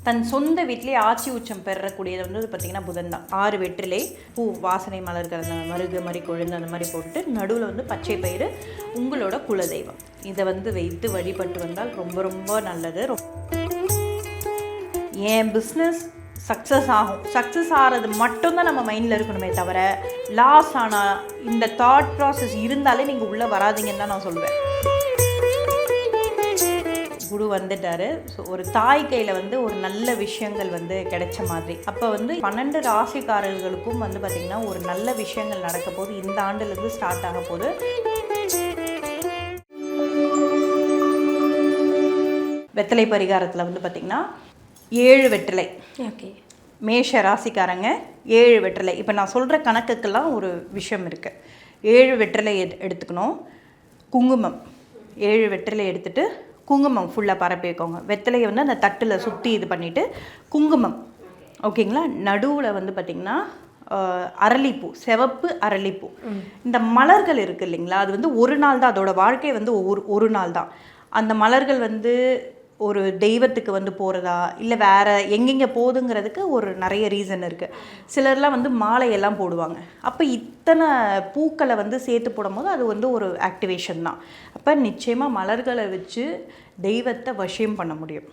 தன் சொந்த வீட்டிலே ஆட்சி உச்சம் பெறக்கூடியது வந்து பார்த்திங்கன்னா புதன் தான். 6 வெற்றிலை, பூ, வாசனை மலர்கள், அந்த மருகு மாதிரி கொழுந்து அந்த மாதிரி போட்டு நடுவில் வந்து பச்சை பயிறு, உங்களோட குலதெய்வம், இதை வந்து வைத்து வழிபட்டு வந்தால் ரொம்ப ரொம்ப நல்லது. என் பிஸ்னஸ் சக்ஸஸ் ஆகும், சக்ஸஸ் ஆகிறது மட்டும்தான் நம்ம மைண்டில் இருக்கணுமே தவிர லாஸ் ஆனால் இந்த தாட் ப்ராசஸ் இருந்தாலே நீங்கள் உள்ளே வராதிங்கன்னு தான் நான் சொல்லுவேன். குரு வந்துட்டாரு. ஸோ ஒரு தாய் கையில் வந்து ஒரு நல்ல விஷயங்கள் வந்து கிடைச்ச மாதிரி. அப்போ வந்து 12 ராசிக்காரர்களுக்கும் வந்து பார்த்திங்கன்னா ஒரு நல்ல விஷயங்கள் நடக்க போது. இந்த ஆண்டுலேருந்து ஸ்டார்ட் ஆக போது. வெத்தலை பரிகாரத்தில் வந்து பார்த்திங்கன்னா 7 வெற்றிலை. ஓகே, மேஷ ராசிக்காரங்க 7 வெற்றிலை. இப்போ நான் சொல்கிற கணக்குக்கெல்லாம் ஒரு விஷயம் இருக்குது. 7 வெற்றிலை எடுத்துக்கணும். குங்குமம் 7 வெற்றிலை எடுத்துகிட்டு குங்குமம் ஃபுல்லாக பரப்பி வைக்கோங்க. வெத்தலையை வந்து அந்த தட்டில் சுற்றி இது பண்ணிவிட்டு குங்குமம், ஓகேங்களா. நடுவில் வந்து பார்த்திங்கன்னா அரளிப்பூ, சிவப்பு அரளிப்பூ. இந்த மலர்கள் இருக்குது இல்லைங்களா, அது வந்து ஒரு நாள் தான், அதோட வாழ்க்கை வந்து ஒரு நாள் தான். அந்த மலர்கள் வந்து ஒரு தெய்வத்துக்கு வந்து போகிறதா இல்லை வேறு எங்கெங்கே போகுதுங்கிறதுக்கு ஒரு நிறைய ரீசன் இருக்குது. சிலர்லாம் வந்து மாலையெல்லாம் போடுவாங்க. அப்போ இத்தனை பூக்களை வந்து சேர்த்து போடும்போது அது வந்து ஒரு ஆக்டிவேஷன் தான். அப்போ நிச்சயமாக மலர்களை வச்சு தெய்வத்தை வசியம் பண்ண முடியும்.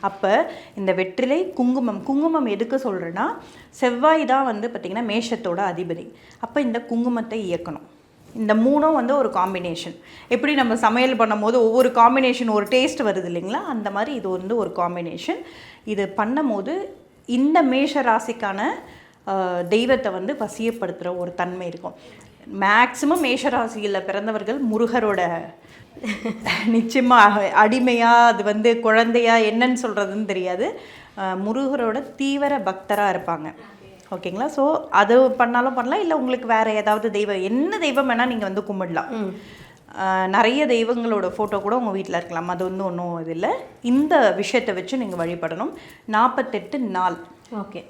அப்போ இந்த வெற்றிலை, குங்குமம் எதுக்கு சொல்கிறேன்னா, செவ்வாய் தான் வந்து பார்த்திங்கன்னா மேஷத்தோட அதிபதி. அப்போ இந்த குங்குமத்தை இயக்கணும். இந்த 3ம் வந்து ஒரு காம்பினேஷன். எப்படி நம்ம சமையல் பண்ணும்போது ஒவ்வொரு காம்பினேஷன் ஒரு டேஸ்ட் வருது இல்லைங்களா, அந்த மாதிரி இது வந்து ஒரு காம்பினேஷன். இது பண்ணும்போது இந்த மேஷ ராசிக்கான தெய்வத்தை வந்து வசியப்படுத்துகிற ஒரு தன்மை இருக்கும். மேக்சிமம் மேஷராசியில் பிறந்தவர்கள் முருகரோட நிச்சயமாக அடிமையாக, அது வந்து குழந்தையா என்னன்னு சொல்கிறதுன்னு தெரியாது, முருகரோட தீவிர பக்தராக இருப்பாங்க. ஓகேங்களா. ஸோ அது பண்ணாலும் பண்ணலாம், இல்லை உங்களுக்கு வேறு ஏதாவது தெய்வம், என்ன தெய்வம் வேணால் நீங்கள் வந்து கும்பிடலாம். நிறைய தெய்வங்களோட ஃபோட்டோ கூட உங்கள் வீட்டில் இருக்கலாம், அது வந்து ஒன்றும் இது இல்லை. இந்த விஷயத்தை வச்சு நீங்கள் வழிபடணும். 48 நாள். ஓகே,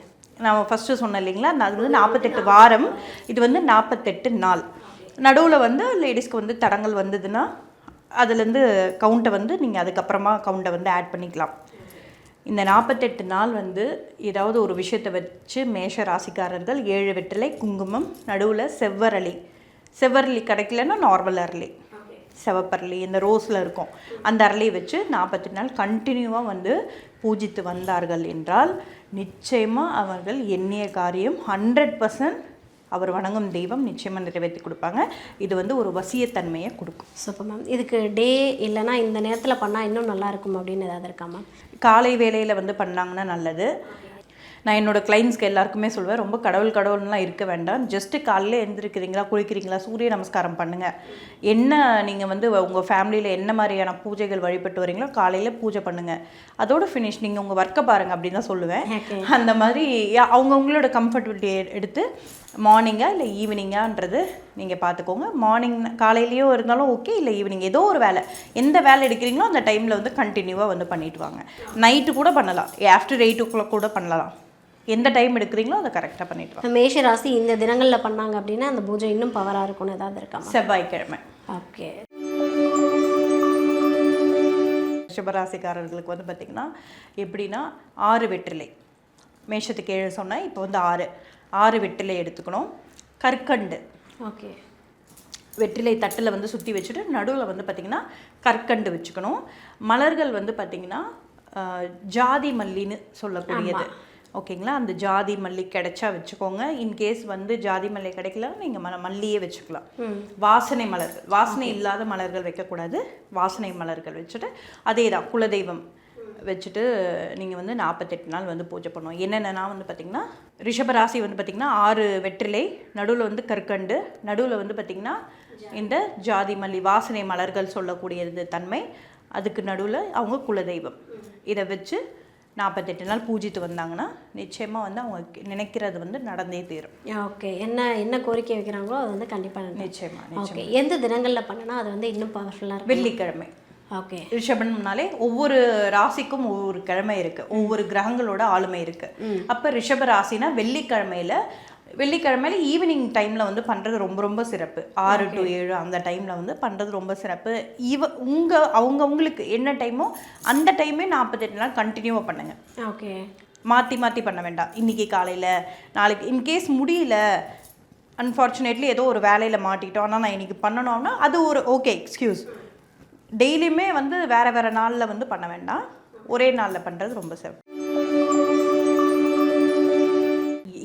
நான் ஃபஸ்ட்டு சொன்னேன் இல்லைங்களா, அது வந்து 48 வாரம், இது வந்து 48 நாள். நடுவில் வந்து லேடிஸ்க்கு வந்து தடங்கள் வந்ததுன்னா அதுலேருந்து கவுண்ட்டை வந்து நீங்கள் அதுக்கப்புறமா கவுண்ட்டை வந்து ஆட் பண்ணிக்கலாம். இந்த 48 நாள் வந்து ஏதாவது ஒரு விஷயத்தை வச்சு மேஷ ராசிக்காரர்கள் 7 வெற்றிலை, குங்குமம், நடுவில் செவ்வரளி கிடைக்கலன்னா நார்மல் அரளி, சிவப்பரளி, இந்த ரோஸில் இருக்கும் அந்த அரளியை வச்சு 48 நாள் கண்டினியூவாக வந்து பூஜித்து வந்தார்கள் என்றால் நிச்சயமாக அவர்கள் எண்ணிய காரியம் 100% அவர் வணங்கும் தெய்வம் நிச்சயமாக நிறைவேற்றி கொடுப்பாங்க. இது வந்து ஒரு வசியத்தன்மையை கொடுக்கும். Super ma'am. இதுக்கு டே இல்லைனா இந்த நேரத்தில் பண்ணால் இன்னும் நல்லா இருக்கும் அப்படின்னு ஏதாவது இருக்கா மேம்? காலை வேளையில் வந்து பண்ணாங்கன்னா நல்லது. நான் என்னோடய கிளைண்ட்ஸ்க்கு எல்லாருக்குமே சொல்வேன், ரொம்ப கடவுள்லாம் இருக்க வேண்டாம். ஜஸ்ட்டு காலையில் எழுந்திருக்கிறீங்களா, குளிக்கிறீங்களா, சூரிய நமஸ்காரம் பண்ணுங்கள். என்ன நீங்கள் வந்து உங்கள் ஃபேமிலியில் என்ன மாதிரியான பூஜைகள் வழிபட்டு வரீங்களோ காலையில் பூஜை பண்ணுங்கள். அதோட ஃபினிஷ், நீங்கள் உங்கள் ஒர்க்கை பாருங்கள் அப்படின்னு தான் சொல்லுவேன். அந்த மாதிரி அவங்கவுங்களோட கம்ஃபர்டபிலிட்டி எடுத்து மார்னிங்காக இல்லை ஈவினிங்கான்றது நீங்கள் பார்த்துக்கோங்க. மார்னிங் காலையிலையும் இருந்தாலும் ஓகே, இல்லை ஈவினிங் ஏதோ ஒரு வேலை, எந்த வேலை எடுக்கிறீங்களோ அந்த டைமில் வந்து கண்டினியூவாக வந்து பண்ணிட்டு வாங்க. நைட்டு கூட பண்ணலாம், ஆஃப்டர் 8 o'clock கூட பண்ணலாம். எந்த டைம் எடுக்கிறீங்களோ அதை கரெக்டாக பண்ணிட்டு வாங்க. மேஷ ராசி இந்த தினங்களில் பண்ணாங்க அப்படின்னா அந்த பூஜை இன்னும் பவராக இருக்கும்னு ஏதாவது இருக்கா? செவ்வாய்க்கிழமை. ஓகே. ரிஷபராசிக்காரர்களுக்கு வந்து பார்த்திங்கன்னா எப்படின்னா 6 வெற்றிலை, மேஷத்துக்கு 7 சொன்னேன், இப்போ வந்து 6 வெற்றிலை எடுத்துக்கணும். கற்கண்டு, ஓகே, வெற்றிலை தட்டில் வந்து சுற்றி வச்சுட்டு நடுவில் வந்து பார்த்திங்கன்னா கற்கண்டு வச்சுக்கணும். மலர்கள் வந்து பார்த்திங்கன்னா ஜாதி மல்லின்னு சொல்லக்கூடியது, ஓகேங்களா. அந்த ஜாதி மல்லி கிடைச்சா வச்சுக்கோங்க. இன்கேஸ் வந்து ஜாதி மல்லி கிடைக்கல நீங்கள் மல்லியே வச்சுக்கலாம். வாசனை மலர்கள், வாசனை இல்லாத மலர்கள் வைக்கக்கூடாது, வாசனை மலர்கள் வச்சுட்டு அதே தான் குலதெய்வம் வச்சுட்டு நீங்கள் வந்து 48 நாள் வந்து பூஜை பண்ணுவோம். என்னென்னா வந்து பார்த்திங்கன்னா ரிஷபராசி வந்து பார்த்திங்கன்னா 6 வெற்றிலை, நடுவில் வந்து கற்கண்டு, நடுவில் வந்து பார்த்திங்கன்னா இந்த ஜாதி மல்லி வாசனை மலர்கள் சொல்லக்கூடியது தன்மை, அதுக்கு நடுவில் அவங்க குலதெய்வம். இதை வச்சு 48 நாள் பூஜித்து வந்தாங்கன்னா நிச்சயமாக வந்து அவங்க நினைக்கிறது வந்து நடந்தே தீரும். ஓகே. என்ன கோரிக்கை வைக்கிறாங்களோ அது வந்து கண்டிப்பாக நிச்சயமாக. ஓகே. எந்த தினங்களில் பண்ணினா அது வந்து இன்னும் பவர்ஃபுல்லாக இருக்கும்? வெள்ளிக்கிழமை. ஓகே. ரிஷபம்னாலே ஒவ்வொரு ராசிக்கும் ஒவ்வொரு கிழமை இருக்குது, ஒவ்வொரு கிரகங்களோட ஆளுமை இருக்குது. அப்போ ரிஷப ராசினா வெள்ளிக்கிழமையில் வெள்ளிக்கிழமையில ஈவினிங் டைமில் வந்து பண்ணுறது ரொம்ப ரொம்ப சிறப்பு. 6 to 7 அந்த டைமில் வந்து பண்ணுறது ரொம்ப சிறப்பு. அவங்கவுங்களுக்கு என்ன டைமோ அந்த டைமே 48 நாள் கண்டினியூவாக பண்ணுங்க. ஓகே. மாற்றி மாற்றி பண்ண வேண்டாம். இன்றைக்கி காலையில் நாளைக்கு இன்கேஸ் முடியல, அன்ஃபார்ச்சுனேட்லி ஏதோ ஒரு வேலையில் மாட்டிக்கிட்டோம், ஆனால் நான் இன்றைக்கி பண்ணணும்னா அது ஒரு ஓகே எக்ஸ்கியூஸ். டெய்லியுமே வந்து வேறு வேறு நாளில் வந்து பண்ண வேண்டாம், ஒரே நாளில் பண்ணுறது ரொம்ப சிறப்பு.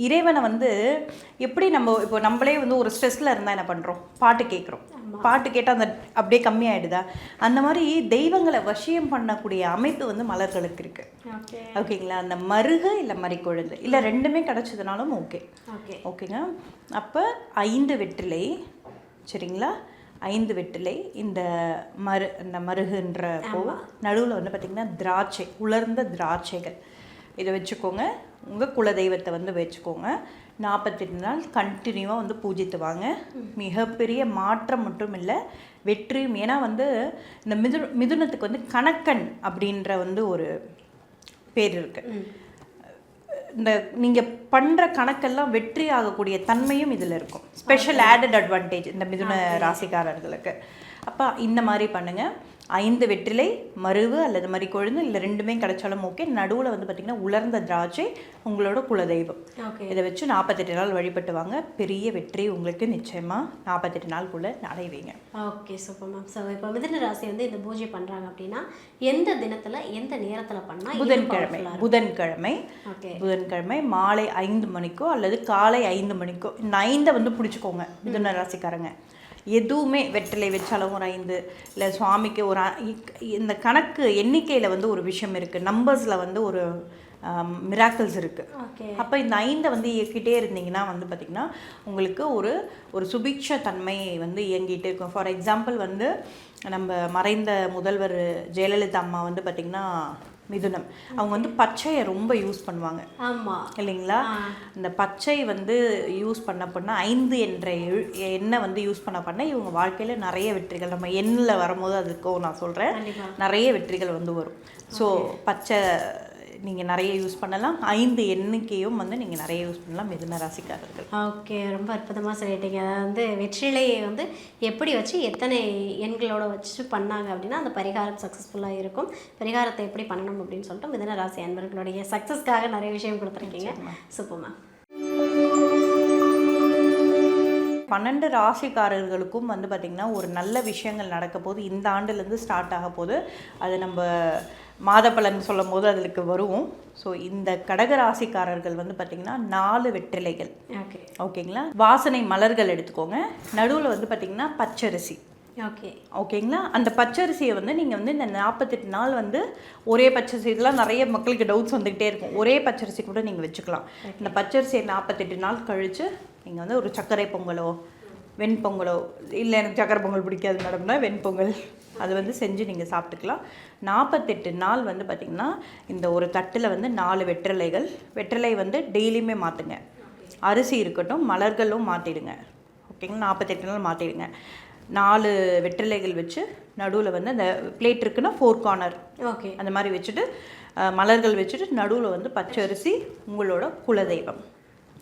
இறைவனை வந்து எப்படி இப்போ நம்மளே வந்து ஒரு ஸ்ட்ரெஸ்ஸில் இருந்தால் என்ன பண்ணுறோம், பாட்டு கேட்குறோம். பாட்டு கேட்டால் அந்த அப்படியே கம்மியாயிடுதா? அந்த மாதிரி தெய்வங்களை வசியம் பண்ணக்கூடிய அமைப்பு வந்து மலர்களுக்கு இருக்குது. ஓகேங்களா? அந்த மருகு இல்லை மறிக்கொழுந்து இல்லை ரெண்டுமே கிடச்சதுனாலும் ஓகே. ஓகேங்க. அப்போ 5 வெற்றிலை, சரிங்களா? 5 வெற்றிலை, இந்த மருகுன்ற பூ, நடுவில் வந்து பார்த்திங்கன்னா திராட்சை, உலர்ந்த திராட்சைகள், இதை வச்சுக்கோங்க. உங்கள் குலதெய்வத்தை வந்து வச்சுக்கோங்க. 48 நாள் கண்டினியூவாக வந்து பூஜித்து வாங்க. மிகப்பெரிய மாற்றம் மட்டும் இல்லை, வெற்றியும். ஏன்னா வந்து இந்த மிதுனத்துக்கு வந்து கணக்கன் அப்படின்ற வந்து ஒரு பேர் இருக்குது. இந்த நீங்கள் பண்ணுற கணக்கெல்லாம் வெற்றி ஆகக்கூடிய தன்மையும் இதில் இருக்கும். ஸ்பெஷல் ஆடட் அட்வான்டேஜ் இந்த மிதுன ராசிக்காரர்களுக்கு. அப்போ இந்த மாதிரி பண்ணுங்கள். 5 வெற்றிலை, மருவு அல்லது மறிக்கொழுந்து இல்லை ரெண்டுமே கிடைச்சாலும் ஓகே. நடுவில் வந்து பார்த்திங்கன்னா உலர்ந்த திராட்சை, உங்களோட குலதெய்வம். இதை வச்சு 48 நாள் வழிபட்டு வாங்க. பெரிய வெற்றி உங்களுக்கு நிச்சயமாக 48 நாளுக்குள்ளே அடைவீங்க. Okay, super ma'am. ஸோ இப்போ மிதுன ராசி வந்து இந்த பூஜை பண்ணுறாங்க அப்படின்னா எந்த தினத்தில் எந்த நேரத்தில் பண்ணால்? புதன்கிழமை மாலை 5 மணிக்கோ அல்லது காலை 5 மணிக்கோ. இந்த 5 வந்து பிடிச்சிக்கோங்க மிதுன ராசிக்காரங்க. எதுவுமே வெற்றிலை வச்சாலும் ஒரு 5 இல்லை சுவாமிக்கு ஒரு இந்த கணக்கு எண்ணிக்கையில் வந்து ஒரு விஷயம் இருக்குது. நம்பர்ஸில் வந்து ஒரு மிராக்கிள்ஸ் இருக்குது. அப்போ இந்த 5 வந்து இயக்கிட்டே இருந்தீங்கன்னா வந்து பார்த்திங்கன்னா உங்களுக்கு ஒரு சுபிக்ஷ தன்மை வந்து இயங்கிட்டு இருக்கும். ஃபார் எக்ஸாம்பிள் வந்து நம்ம மறைந்த முதல்வர் ஜெயலலிதா அம்மா வந்து பார்த்திங்கன்னா மிதுனம், அவங்க வந்து பச்சையை ரொம்ப யூஸ் பண்ணுவாங்க. ஆமாம் இல்லைங்களா? இந்த பச்சை வந்து யூஸ் பண்ண 5 என்ற எண்ணெய் வந்து யூஸ் பண்ண இவங்க வாழ்க்கையில் நிறைய வெற்றிகள், நம்ம எண்ணில் வரும்போது அதுக்கும் நான் சொல்கிறேன், நிறைய வெற்றிகள் வந்து வரும். ஸோ பச்சை நீங்கள் நிறைய யூஸ் பண்ணலாம். 5 எண்ணிக்கையும் வந்து நீங்கள் நிறைய யூஸ் பண்ணலாம் மிதுன ராசிக்காரர்கள். ஓகே, ரொம்ப அற்புதமாக சொல்லிட்டீங்க. அதாவது வந்து வெற்றிலையை வந்து எப்படி வச்சு எத்தனை எண்களோட வச்சு பண்ணாங்க அப்படின்னா அந்த பரிகாரம் சக்ஸஸ்ஃபுல்லாக இருக்கும். பரிகாரத்தை எப்படி பண்ணணும் அப்படின்னு சொல்லிட்டு மிதுன ராசி அன்பர்களுடைய சக்ஸஸ்க்காக நிறைய விஷயம் கொடுத்துருக்கீங்க. Super ma'am. 12 ராசிக்காரர்களுக்கும் வந்து பார்த்திங்கன்னா ஒரு நல்ல விஷயங்கள் நடக்க போது இந்த ஆண்டுலேருந்து ஸ்டார்ட் ஆக போது. அது நம்ம மாத பலன் சொல்லும் போது அதுக்கு வருவோம். ஸோ இந்த கடக ராசிக்காரர்கள் வந்து பார்த்திங்கன்னா 4 வெற்றிலைகள், ஓகேங்களா? வாசனை மலர்கள் எடுத்துக்கோங்க. நடுவில் வந்து பார்த்திங்கன்னா பச்சரிசி, ஓகேங்களா? அந்த பச்சரிசியை வந்து நீங்கள் வந்து இந்த 48 நாள் வந்து ஒரே பச்சரிசி, இதெல்லாம் நிறைய மக்களுக்கு டவுட்ஸ் வந்துக்கிட்டே இருக்கும். ஒரே பச்சரிசி கூட நீங்கள் வச்சுக்கலாம். இந்த பச்சரிசியை 48 நாள் கழித்து நீங்கள் வந்து ஒரு சர்க்கரை பொங்கலோ வெண்பொங்கலோ, இல்லை எனக்கு சக்கரை பொங்கல் பிடிக்காது மேடம்னா வெண்பொங்கல், அது வந்து செஞ்சு நீங்கள் சாப்பிட்டுக்கலாம். 48 நாள் வந்து பார்த்திங்கன்னா இந்த ஒரு தட்டில் வந்து 4 வெற்றிலை வந்து டெய்லியுமே மாற்றுங்க. அரிசி இருக்கட்டும், மலர்களும் மாற்றிடுங்க. ஓகேங்களா? 48 நாள் மாற்றிடுங்க. 4 வெற்றிலைகள் வச்சு நடுவில் வந்து அந்த பிளேட் இருக்குன்னா 4 கார்னர் அந்த மாதிரி வச்சுட்டு மலர்கள் வச்சுட்டு நடுவில் வந்து பச்சரிசி, உங்களோட குலதெய்வம்.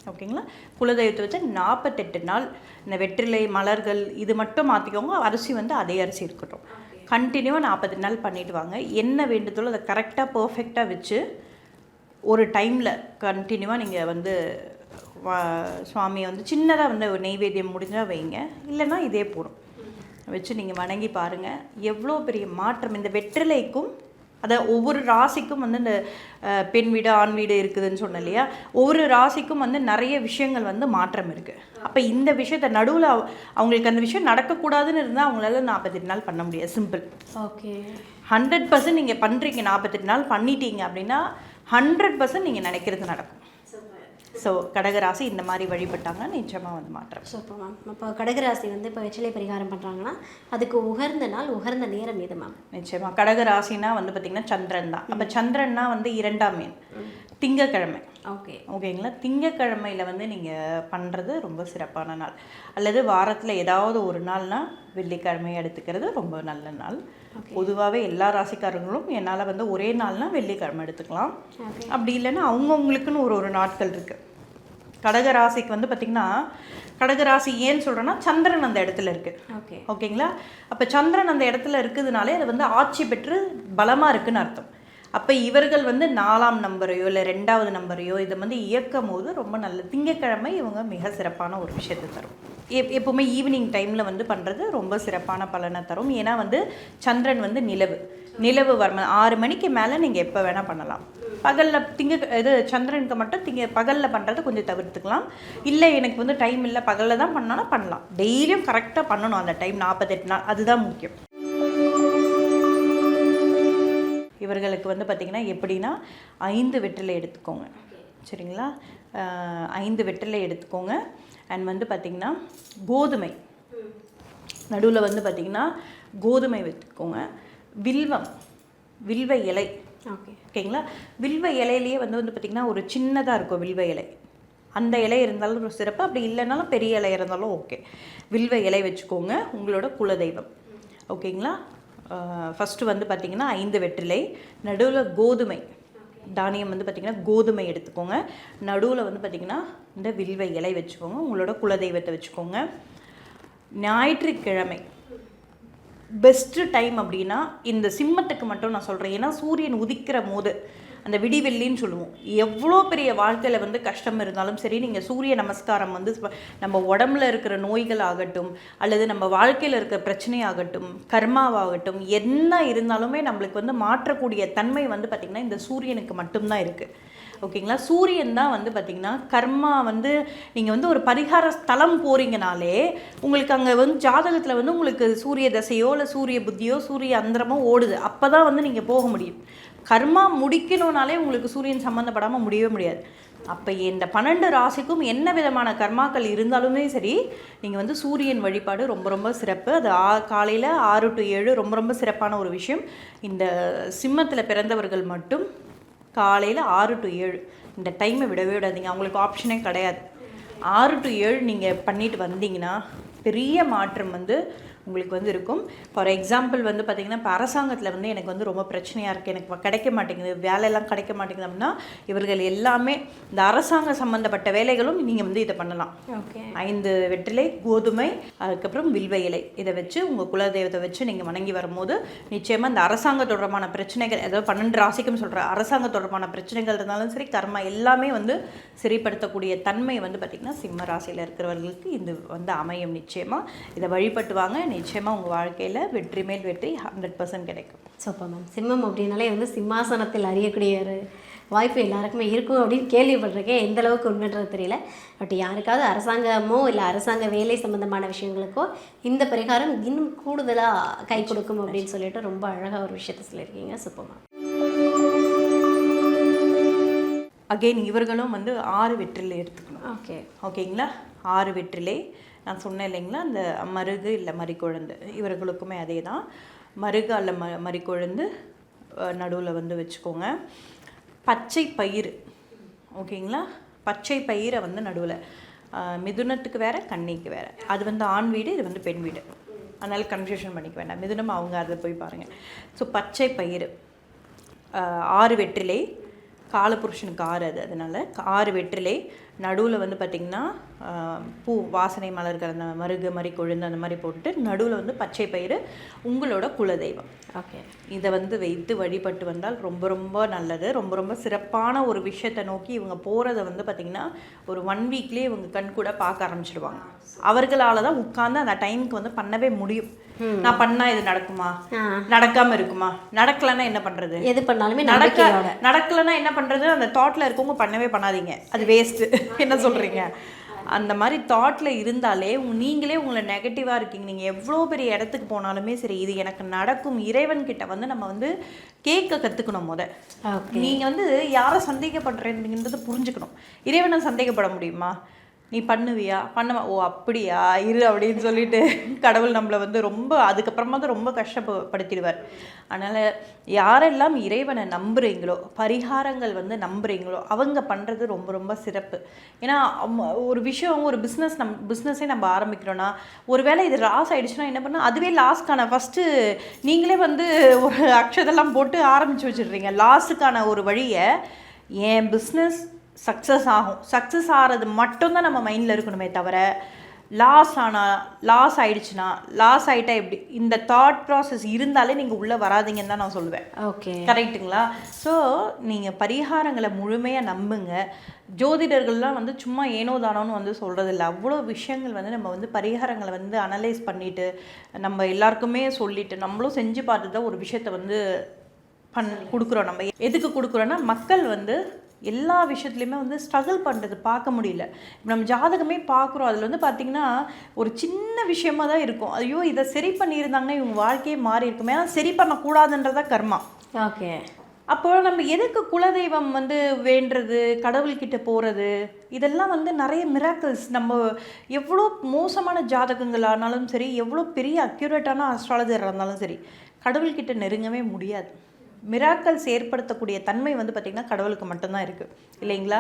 ஓகேங்களா? குலதெய்வத்தை வச்சு 48 நாள் இந்த வெற்றிலை மலர்கள் இது மட்டும் மாற்றிக்கோங்க. அரிசி வந்து அதே அரிசி இருக்கட்டும். கண்டினியூவாக 48 நாள் பண்ணிவிட்டு வாங்க. என்ன வேண்டுதலோ அதை கரெக்டாக பர்ஃபெக்டாக வச்சு ஒரு டைமில் கண்டினியூவாக நீங்கள் வந்து சுவாமியை வந்து சின்னதாக வந்து ஒரு நெய்வேத்தியம் முடிஞ்சால் வைங்க, இல்லைன்னா இதே போடும் வச்சு நீங்கள் வணங்கி பாருங்கள் எவ்வளோ பெரிய மாற்றம். இந்த வெற்றிலைக்கும் அதை ஒவ்வொரு ராசிக்கும் வந்து இந்த பெண் வீடு ஆண் வீடு இருக்குதுன்னு சொன்னேன் இல்லையா, ஒவ்வொரு ராசிக்கும் வந்து நிறைய விஷயங்கள் வந்து மாற்றம் இருக்குது. அப்போ இந்த விஷயத்தை நடுவில் அவங்களுக்கு அந்த விஷயம் நடக்கக்கூடாதுன்னு இருந்தால் அவங்களால 48 நாள் பண்ண முடியாது. சிம்பிள். ஓகே. 100% நீங்கள் பண்ணுறீங்க, 48 நாள் பண்ணிட்டீங்க அப்படின்னா 100% நீங்கள் நினைக்கிறது நடக்கும். ஸோ கடகராசி இந்த மாதிரி வழிபட்டாங்க நிச்சயமாக வந்து மாற்றம். Super ma'am. இப்போ கடகராசி வந்து இப்போ வெற்றிலை பரிகாரம் பண்ணுறாங்கன்னா அதுக்கு உகர்ந்த நாள் உகர்ந்த நேரம் எது மேம்? நிச்சயமாக கடகராசினா வந்து பார்த்திங்கன்னா சந்திரன் தான். அப்போ சந்திரன்னா வந்து 2ஆம் எண் திங்கக்கிழமை. ஓகேங்களா? திங்கக்கிழமையில் வந்து நீங்கள் பண்ணுறது ரொம்ப சிறப்பான நாள். அல்லது வாரத்தில் ஏதாவது ஒரு நாள்னால் வெள்ளிக்கிழமை எடுத்துக்கிறது ரொம்ப நல்ல நாள். பொதுவாகவே எல்லா ராசிக்காரங்களும் என்னால் வந்து ஒரே நாள்னால் வெள்ளிக்கிழமை எடுத்துக்கலாம். அப்படி இல்லைன்னா அவங்கவுங்களுக்குன்னு ஒரு நாட்கள் இருக்குது. கடகராசிக்கு வந்து பார்த்திங்கன்னா, கடகராசி ஏன்னு சொல்கிறேன்னா சந்திரன் அந்த இடத்துல இருக்குது. ஓகேங்களா? அப்போ சந்திரன் அந்த இடத்துல இருக்குதுனாலே அது வந்து ஆட்சி பெற்று பலமாக இருக்குதுன்னு அர்த்தம். அப்போ இவர்கள் வந்து 4ஆம் நம்பரையோ இல்லை 2வது நம்பரையோ இதை வந்து இயக்கும் போது ரொம்ப நல்ல திங்கக்கிழமை இவங்க மிக சிறப்பான ஒரு விஷயத்தை தரும். எப்போவுமே ஈவினிங் டைமில் வந்து பண்ணுறது ரொம்ப சிறப்பான பலனை தரும். ஏன்னா வந்து சந்திரன் வந்து நிலவு வர 6 மணிக்கு மேலே நீங்கள் எப்போ வேணால் பண்ணலாம். பகலில் சந்திரனுக்கு மட்டும் பகலில் பண்ணுறதை கொஞ்சம் தவிர்த்துக்கலாம். இல்லை எனக்கு வந்து டைம் இல்லை பகலில் தான் பண்ணலாம். டெய்லியும் கரெக்டாக பண்ணணும் அந்த டைம் 48 நாள், அதுதான் முக்கியம். இவர்களுக்கு வந்து பார்த்திங்கன்னா எப்படின்னா 5 வெற்றிலை எடுத்துக்கோங்க, சரிங்களா? 5 வெற்றிலை எடுத்துக்கோங்க. அண்ட் வந்து பார்த்திங்கன்னா கோதுமை நடுவில் வந்து பார்த்திங்கன்னா கோதுமை வச்சுக்கோங்க. வில்வ இலை, ஓகேங்களா? வில்வ இலையிலேயே வந்து பார்த்திங்கன்னா ஒரு சின்னதாக இருக்கும் வில்வ இலை, அந்த இலை இருந்தாலும் ஒரு சிறப்பு, அப்படி இல்லைனாலும் பெரிய இலை இருந்தாலும் ஓகே. வில்வ இலை வச்சுக்கோங்க. உங்களோட குலதெய்வம், ஓகேங்களா? ஃபஸ்ட்டு வந்து பார்த்திங்கன்னா 5 வெற்றிலை, நடுவில் கோதுமை தானியம் வந்து பார்த்திங்கன்னா கோதுமை எடுத்துக்கோங்க. நடுவில் வந்து பார்த்திங்கன்னா இந்த வில்வ இலை வச்சுக்கோங்க. உங்களோட குலதெய்வத்தை வச்சுக்கோங்க. ஞாயிற்றுக்கிழமை பெஸ்ட்டு டைம் அப்படின்னா இந்த சிம்மத்துக்கு மட்டும் நான் சொல்கிறேன். ஏன்னா சூரியன் உதிக்கிற போது அந்த விடிவெள்ளின்னு சொல்லுவோம். எவ்வளோ பெரிய வாழ்க்கையில் வந்து கஷ்டம் இருந்தாலும் சரி, நீங்கள் சூரிய நமஸ்காரம் வந்து நம்ம உடம்புல இருக்கிற நோய்கள் ஆகட்டும், அல்லது நம்ம வாழ்க்கையில் இருக்கிற பிரச்சனையாகட்டும், கர்மாவாகட்டும், என்ன இருந்தாலுமே நம்மளுக்கு வந்து மாற்றக்கூடிய தன்மை வந்து பார்த்திங்கன்னா இந்த சூரியனுக்கு மட்டும்தான் இருக்குது. ஓகேங்களா? சூரியன் தான் வந்து பார்த்திங்கன்னா கர்மா வந்து நீங்கள் வந்து ஒரு பரிகார ஸ்தலம் போகிறீங்கனாலே உங்களுக்கு அங்கே வந்து ஜாதகத்தில் வந்து உங்களுக்கு சூரிய தசையோ இல்லை சூரிய புத்தியோ சூரிய அந்தரமோ ஓடுது. அப்போ தான் வந்து நீங்கள் போக முடியும். கர்மா முடிக்கணும்னாலே உங்களுக்கு சூரியன் சம்மந்தப்படாமல் முடியவே முடியாது. அப்போ இந்த 12 ராசிக்கும் என்ன விதமான கர்மாக்கள் இருந்தாலுமே சரி, நீங்கள் வந்து சூரியன் வழிபாடு ரொம்ப ரொம்ப சிறப்பு. அது காலையில் 6 to 7 ரொம்ப ரொம்ப சிறப்பான ஒரு விஷயம். இந்த சிம்மத்தில் பிறந்தவர்கள் மட்டும் காலையில் 6 to 7 இந்த டைமை விடவே விடாதீங்க. அவங்களுக்கு ஆப்ஷனே கிடையாது. 6 to 7 நீங்கள் பண்ணிட்டு வந்தீங்கன்னா பெரிய மாற்றம் வந்து உங்களுக்கு வந்து இருக்கும். ஃபார் எக்ஸாம்பிள் வந்து பார்த்திங்கன்னா இப்போ அரசாங்கத்தில் வந்து எனக்கு வந்து ரொம்ப பிரச்சனையாக இருக்குது, எனக்கு கிடைக்க மாட்டேங்குது, வேலையெல்லாம் கிடைக்க மாட்டேங்குது அப்படின்னா இவர்கள் எல்லாமே இந்த அரசாங்க சம்மந்தப்பட்ட வேலைகளும் நீங்கள் வந்து இதை பண்ணலாம். 5 வெற்றிலை, கோதுமை, அதுக்கப்புறம் வில்வ இலை, இதை வச்சு உங்கள் குலதெய்வத்தை வச்சு நீங்கள் வணங்கி வரும்போது நிச்சயமாக இந்த அரசாங்க தொடர்பான பிரச்சனைகள், ஏதோ 12 ராசிக்கும் சொல்கிறேன், அரசாங்க தொடர்பான பிரச்சனைகள் இருந்தாலும் சரி, கர்மா எல்லாமே வந்து சரிப்படுத்தக்கூடிய தன்மை வந்து பார்த்திங்கன்னா சிம்ம ராசியில் இருக்கிறவர்களுக்கு இது வந்து அமையும். நிச்சயமாக இதை வழிபட்டு வாங்க. நிச்சயமாக உங்கள் வாழ்க்கையில் வெற்றி மேல் வெற்றி 100% கிடைக்கும். Super ma'am. சிம்மம் அப்படின்னாலே வந்து சிம்மாசனத்தில் அறியக்கூடிய ஒரு வாய்ப்பு எல்லாருக்குமே இருக்கும் அப்படின்னு கேள்விப்பட்டிருக்கேன். எந்த அளவுக்கு உண்மைன்றது தெரியல. பட் யாருக்காவது அரசாங்கமோ இல்லை அரசாங்க வேலை சம்மந்தமான விஷயங்களுக்கோ இந்த பரிகாரம் இன்னும் கூடுதலாக கை கொடுக்கும் அப்படின்னு சொல்லிட்டு ரொம்ப அழகாக ஒரு விஷயத்த சொல்லியிருக்கீங்க. Super ma'am. அகெயின் இவர்களும் வந்து 6 வெற்றிலை எடுத்துக்கணும். ஓகேங்களா? 6 வெற்றிலை நான் சொன்னேன் இல்லைங்களா, அந்த மருகு இல்லை மறிக்கொழுந்து, இவர்களுக்குமே அதே தான். மருகு அல்ல மறிக்கொழுந்து நடுவில் வந்து வச்சுக்கோங்க. பச்சை பயிறு, ஓகேங்களா? பச்சை பயிரை வந்து நடுவில், மிதுனத்துக்கு வேறு கன்னிக்கு வேறு, அது வந்து ஆண் வீடு, இது வந்து பெண் வீடு, அதனால் கன்ஃபியூஷன் பண்ணிக்க வேண்டாம். மிதுனம் அவங்க அதை போய் பாருங்கள். ஸோ பச்சை பயிறு, 6 வெற்றிலை, காலபுருஷனுக்கு 6 அது, அதனால் 6 வெற்றிலை, நடுவில் வந்து பார்த்திங்கன்னா பூ வாசனை மலர்கள், அந்த மருகு மறிக்கொழுந்து அந்த மாதிரி போட்டுட்டு நடுவில் வந்து பச்சை பயிறு, உங்களோட குலதெய்வம். இதை வந்து வைத்து வழிபட்டு வந்தால் ரொம்ப ரொம்ப நல்லது. ரொம்ப ரொம்ப சிறப்பான ஒரு விஷயத்தை நோக்கி இவங்க போகிறத வந்து பார்த்திங்கன்னா ஒரு 1 வீக்லேயே இவங்க கண் கூட பார்க்க ஆரம்பிச்சிடுவாங்க. அவர்களால் தான் உட்கார்ந்து அந்த டைமுக்கு வந்து பண்ணவே முடியும். நான் பண்ணா இது நடக்குமா, நடக்காம இருக்குமா, நடக்கலன்னா என்ன பண்றது, எது பண்ணாலுமே நடக்கலன்னா என்ன பண்றது, அந்த தாட்ல இருக்கவங்க பண்ணவே பண்ணாதீங்க, அது வேஸ்ட். என்ன சொல்றீங்க? அந்த மாதிரி தாட்டில் இருந்தாலே நீங்களே உங்களை நெகட்டிவாக இருக்கீங்க. நீங்கள் எவ்வளோ பெரிய இடத்துக்கு போனாலுமே சரி, இது எனக்கு நடக்கும், இறைவன்கிட்ட வந்து நம்ம வந்து கேட்க கற்றுக்கணும். நீங்கள் வந்து யாரை சந்தேகப்படுறீங்கன்றது புரிஞ்சுக்கணும். இறைவனை சந்தேகப்பட முடியுமா? நீ பண்ணுவியா, பண்ணுவா, ஓ அப்படியா, இரு அப்படின்னு சொல்லிட்டு கடவுள் நம்மளை வந்து ரொம்ப அதுக்கப்புறமா தான் ரொம்ப கஷ்டப்படுத்திடுவார். அதனால் யாரெல்லாம் இறைவனை நம்புகிறீங்களோ, பரிகாரங்கள் வந்து நம்புகிறீங்களோ, அவங்க பண்ணுறது ரொம்ப ரொம்ப சிறப்பு. ஏன்னா ஒரு விஷயம், ஒரு பிஸ்னஸே நம்ம ஆரம்பிக்கிறோன்னா, ஒரு வேளை இது லாஸ் ஆகிடுச்சுன்னா என்ன பண்ணால் அதுவே லாஸ்க்கான ஃபஸ்ட்டு நீங்களே வந்து ஒரு அக்ஷதெல்லாம் போட்டு ஆரம்பித்து வச்சிடுறீங்க. லாஸுக்கான ஒரு வழியை என் பிஸ்னஸ் சக்ஸஸ் ஆகும். சக்ஸஸ் ஆகிறது மட்டும்தான் நம்ம மைண்டில் இருக்கணுமே தவிர, லாஸ் ஆயிடுச்சுன்னா, லாஸ் ஆகிட்டா எப்படி, இந்த தாட் ப்ராசஸ் இருந்தாலே நீங்கள் உள்ளே வராதிங்கன்னு தான் நான் சொல்லுவேன். ஓகே, கரெக்டுங்களா? ஸோ நீங்கள் பரிகாரங்களை முழுமையாக நம்புங்க. ஜோதிடர்கள்லாம் வந்து சும்மா ஏனோ தானோன்னு வந்து சொல்கிறதில்ல. அவ்வளோ விஷயங்கள் வந்து நம்ம வந்து பரிகாரங்களை வந்து அனலைஸ் பண்ணிவிட்டு நம்ம எல்லாருக்குமே சொல்லிவிட்டு நம்மளும் செஞ்சு பார்த்து தான் ஒரு விஷயத்தை வந்து கொடுக்குறோம். நம்ம எதுக்கு கொடுக்குறோன்னா, மக்கள் வந்து எல்லா விஷயத்துலையுமே வந்து ஸ்ட்ரகிள் பண்ணுறது பார்க்க முடியல. இப்போ நம்ம ஜாதகமே பார்க்குறோம், அதில் வந்து பார்த்திங்கன்னா ஒரு சின்ன விஷயமா தான் இருக்கும். ஐயோ இதை சரி பண்ணியிருந்தாங்கன்னா இவங்க வாழ்க்கையே மாறி இருக்குமே. ஏன்னா சரி பண்ணக்கூடாதுன்றதா கர்மா. ஓகே, அப்போ நம்ம எதுக்கு குலதெய்வம் வந்து வேண்டுறது, கடவுள்கிட்ட போகிறது, இதெல்லாம் வந்து நிறைய மிராக்கிள்ஸ். நம்ம எவ்வளோ மோசமான ஜாதகங்கள் ஆனாலும் சரி, எவ்வளோ பெரிய அக்யூரேட்டான ஆஸ்ட்ராலஜர் இருந்தாலும் சரி, கடவுள்கிட்ட நெருங்கவே முடியாது. மிராக்கல்ஸ் ஏற்படுத்தக்கூடிய தன்மை வந்து பார்த்திங்கன்னா கடவுளுக்கு மட்டும்தான் இருக்குது, இல்லைங்களா?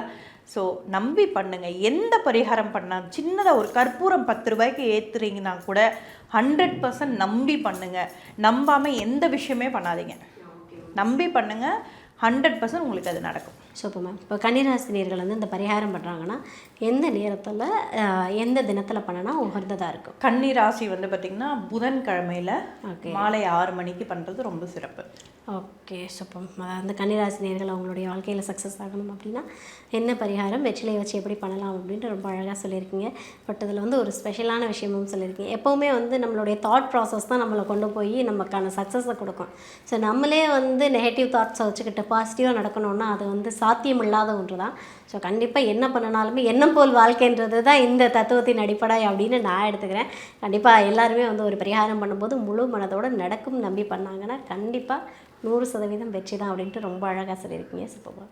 ஸோ நம்பி பண்ணுங்கள். எந்த பரிகாரம் பண்ணால், சின்னதாக ஒரு கற்பூரம் 10 ரூபாய்க்கு ஏற்றுறீங்கன்னா கூட 100% நம்பி பண்ணுங்கள். நம்பாமல் எந்த விஷயமே பண்ணாதீங்க. நம்பி பண்ணுங்கள், 100% உங்களுக்கு அது நடக்கும். Super ma'am. இப்போ கன்னிராசினியர்கள் வந்து இந்த பரிகாரம் பண்ணுறாங்கன்னா எந்த நேரத்தில் எந்த தினத்தில் பண்ணினா உகந்ததாக இருக்கும்? கன்னிராசி வந்து பார்த்திங்கன்னா புதன்கிழமையில் மாலை 6 மணிக்கு பண்ணுறது ரொம்ப சிறப்பு. Okay, super. அந்த கன்னிராசினியர்கள் அவங்களுடைய வாழ்க்கையில் சக்ஸஸ் ஆகணும் அப்படின்னா என்ன பரிகாரம், வெற்றிலையை வச்சு எப்படி பண்ணலாம் அப்படின்ட்டு ரொம்ப அழகாக சொல்லியிருக்கீங்க. பட் அதில் வந்து ஒரு ஸ்பெஷலான விஷயமும் சொல்லியிருக்கீங்க. எப்போவுமே வந்து நம்மளுடைய தாட் ப்ராசஸ் தான் நம்மளை கொண்டு போய் நமக்கான சக்ஸஸை கொடுக்கும். ஸோ நம்மளே வந்து நெகட்டிவ் தாட்ஸை வச்சுக்கிட்டு பாசிட்டிவாக நடக்கணும்னா அது வந்து சாத்தியம் இல்லாத ஒன்று தான். ஸோ கண்டிப்பாக என்ன பண்ணினாலுமே எண்ணம் போல் வாழ்க்கைன்றது தான் இந்த தத்துவத்தின் அடிப்படை அப்படின்னு நான் எடுத்துக்கிறேன். கண்டிப்பாக எல்லாருமே வந்து ஒரு பரிகாரம் பண்ணும்போது முழு மனதோடு நடக்கும் நம்பி பண்ணாங்கன்னா கண்டிப்பாக 100% வெற்றி தான் அப்படின்ட்டு ரொம்ப அழகாக சொல்லியிருக்கீங்க. சூப்பர்.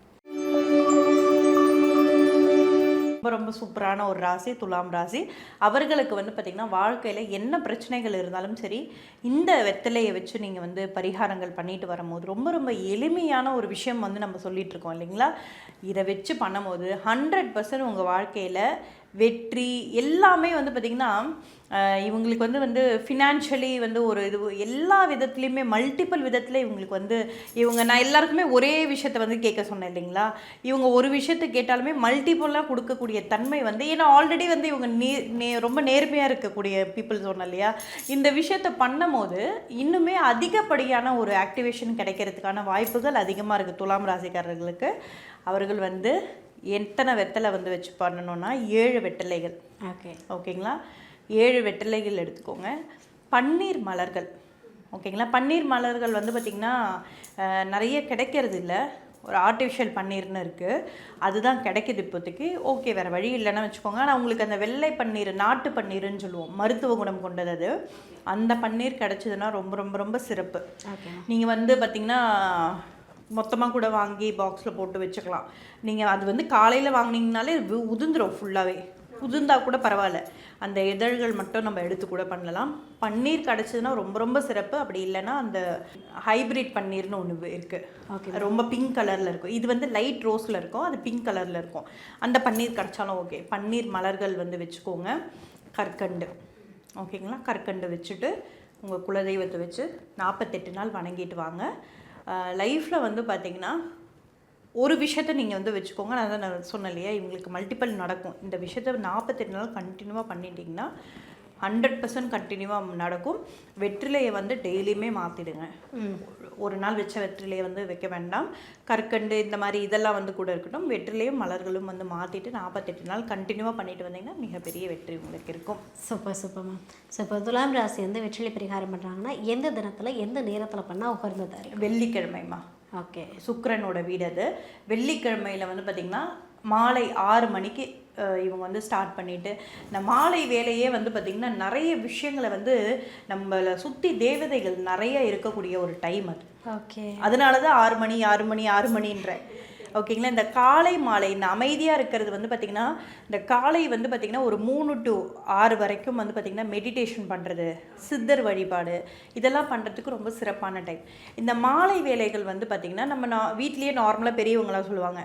ரொம்ப ரொம்ப சூப்பரான ஒரு ராசி துலாம் ராசி. அவர்களுக்கு வந்து பார்த்திங்கன்னா வாழ்க்கையில் என்ன பிரச்சனைகள் இருந்தாலும் சரி, இந்த வெத்தலையை வச்சு நீங்கள் வந்து பரிகாரங்கள் பண்ணிட்டு வரும்போது ரொம்ப ரொம்ப எளிமையான ஒரு விஷயம் வந்து நம்ம சொல்லிகிட்ருக்கோம் இல்லைங்களா? இதை வச்சு பண்ணும்போது 100% உங்கள் வாழ்க்கையில் வெற்றி எல்லாமே வந்து பார்த்திங்கன்னா இவங்களுக்கு வந்து ஃபினான்ஷியலி வந்து ஒரு இது எல்லா விதத்துலேயுமே மல்டிபிள் விதத்தில் இவங்களுக்கு நான் எல்லாருக்குமே ஒரே விஷயத்தை வந்து கேட்க சொன்னேன் இல்லைங்களா? இவங்க ஒரு விஷயத்தை கேட்டாலுமே மல்டிபிளாக கொடுக்கக்கூடிய தன்மை ஏன்னா ஆல்ரெடி இவங்க ரொம்ப நேர்மையாக இருக்கக்கூடிய பீப்புள் சொன்னேன் இல்லையா? இந்த விஷயத்தை பண்ணும் போது இன்னுமே அதிகப்படியான ஒரு ஆக்டிவேஷன் கிடைக்கிறதுக்கான வாய்ப்புகள் அதிகமாக இருக்குது துலாம் ராசிக்காரர்களுக்கு. அவர்கள் எத்தனை வெத்தலை வச்சு பண்ணணும்னா 7 வெத்தலைகள். ஓகேங்களா? 7 வெத்தலைகள் எடுத்துக்கோங்க. பன்னீர் மலர்கள். ஓகேங்களா? பன்னீர் மலர்கள் பார்த்திங்கன்னா நிறைய கிடைக்கிறது இல்லை. ஒரு ஆர்டிஃபிஷியல் பன்னீர்னு இருக்குது, அதுதான் கிடைக்கிது இப்போதைக்கு. ஓகே, வேறு வழி இல்லைன்னா வச்சுக்கோங்க. ஆனால் உங்களுக்கு அந்த வெள்ளை பன்னீர், நாட்டு பன்னீர்னு சொல்லுவோம், மருத்துவ குணம் கொண்டது அது. அந்த பன்னீர் கிடச்சிதுன்னா ரொம்ப ரொம்ப ரொம்ப சிறப்பு. நீங்கள் பார்த்திங்கன்னா மொத்தமாக கூட வாங்கி பாக்ஸில் போட்டு வச்சுக்கலாம். நீங்கள் அது காலையில் வாங்கினீங்கனாலே உதிர்ந்துடும் ஃபுல்லாகவே. உதிர்ந்தால் கூட பரவாயில்ல, அந்த இதழ்கள் மட்டும் நம்ம எடுத்து கூட பண்ணலாம். பன்னீர் கிடச்சதுன்னா ரொம்ப ரொம்ப சிறப்பு. அப்படி இல்லைன்னா அந்த ஹைப்ரிட் பன்னீர்னு ஒன்று இருக்குது, ரொம்ப பிங்க் கலரில் இருக்கும். இது லைட் ரோஸில் இருக்கும், அது பிங்க் கலரில் இருக்கும். அந்த பன்னீர் கிடச்சாலும் ஓகே. பன்னீர் மலர்கள் வச்சுக்கோங்க. கற்கண்டு. ஓகேங்களா? கற்கண்டு வச்சுட்டு உங்கள் குலதெய்வத்தை வச்சு 48 நாள் வணங்கிட்டு வாங்க. லைஃப்பில் பார்த்திங்கன்னா ஒரு விஷயத்தை நீங்கள் வச்சுக்கோங்க. நான் சொன்னேன் இல்லையா, இவங்களுக்கு மல்டிபிள் நடக்கும். இந்த விஷயத்தை 48 நாள் கண்டினியூவாக பண்ணிட்டீங்கன்னா 100% கண்டினியூவாக நடக்கும். வெற்றிலையை டெய்லியுமே மாற்றிடுங்க. ஒரு நாள் வச்ச வெற்றிலையை வைக்க வேண்டாம். கற்கண்டு இந்த மாதிரி இதெல்லாம் கூட இருக்கட்டும். வெற்றிலையும் மலர்களும் மாற்றிட்டு 48 நாள் கண்டினியூவாக பண்ணிட்டு வந்தீங்கன்னா மிகப்பெரிய வெற்றி உங்களுக்கு இருக்கும். Super super ma'am. ஸோ இப்போ துலாம் ராசி வெற்றிலை பரிகாரம் பண்ணுறாங்கன்னா எந்த தினத்தில் எந்த நேரத்தில் பண்ணால் உகந்தது? வெள்ளிக்கிழமைமா. ஓகே. சுக்கிரனோட வீடு அது. வெள்ளிக்கிழமையில் பார்த்திங்கன்னா மாலை 6 மணிக்கு இவங்க ஸ்டார்ட் பண்ணிவிட்டு இந்த மாலை வேலையே பார்த்திங்கன்னா நிறைய விஷயங்களை நம்மளை சுற்றி தேவதைகள் நிறைய இருக்கக்கூடிய ஒரு டைம் அது. ஓகே. அதனால தான் 6 மணின்ற. ஓகேங்களா? இந்த காலை மாலை இந்த அமைதியாக இருக்கிறது பார்த்திங்கன்னா இந்த காலை பார்த்திங்கன்னா ஒரு 3 to 6 வரைக்கும் பார்த்திங்கன்னா மெடிடேஷன் பண்ணுறது, சித்தர் வழிபாடு இதெல்லாம் பண்ணுறதுக்கு ரொம்ப சிறப்பான டைம். இந்த மாலை வேலைகள் பார்த்திங்கன்னா நம்ம வீட்லேயே நார்மலாக பெரியவங்களாம் சொல்லுவாங்க,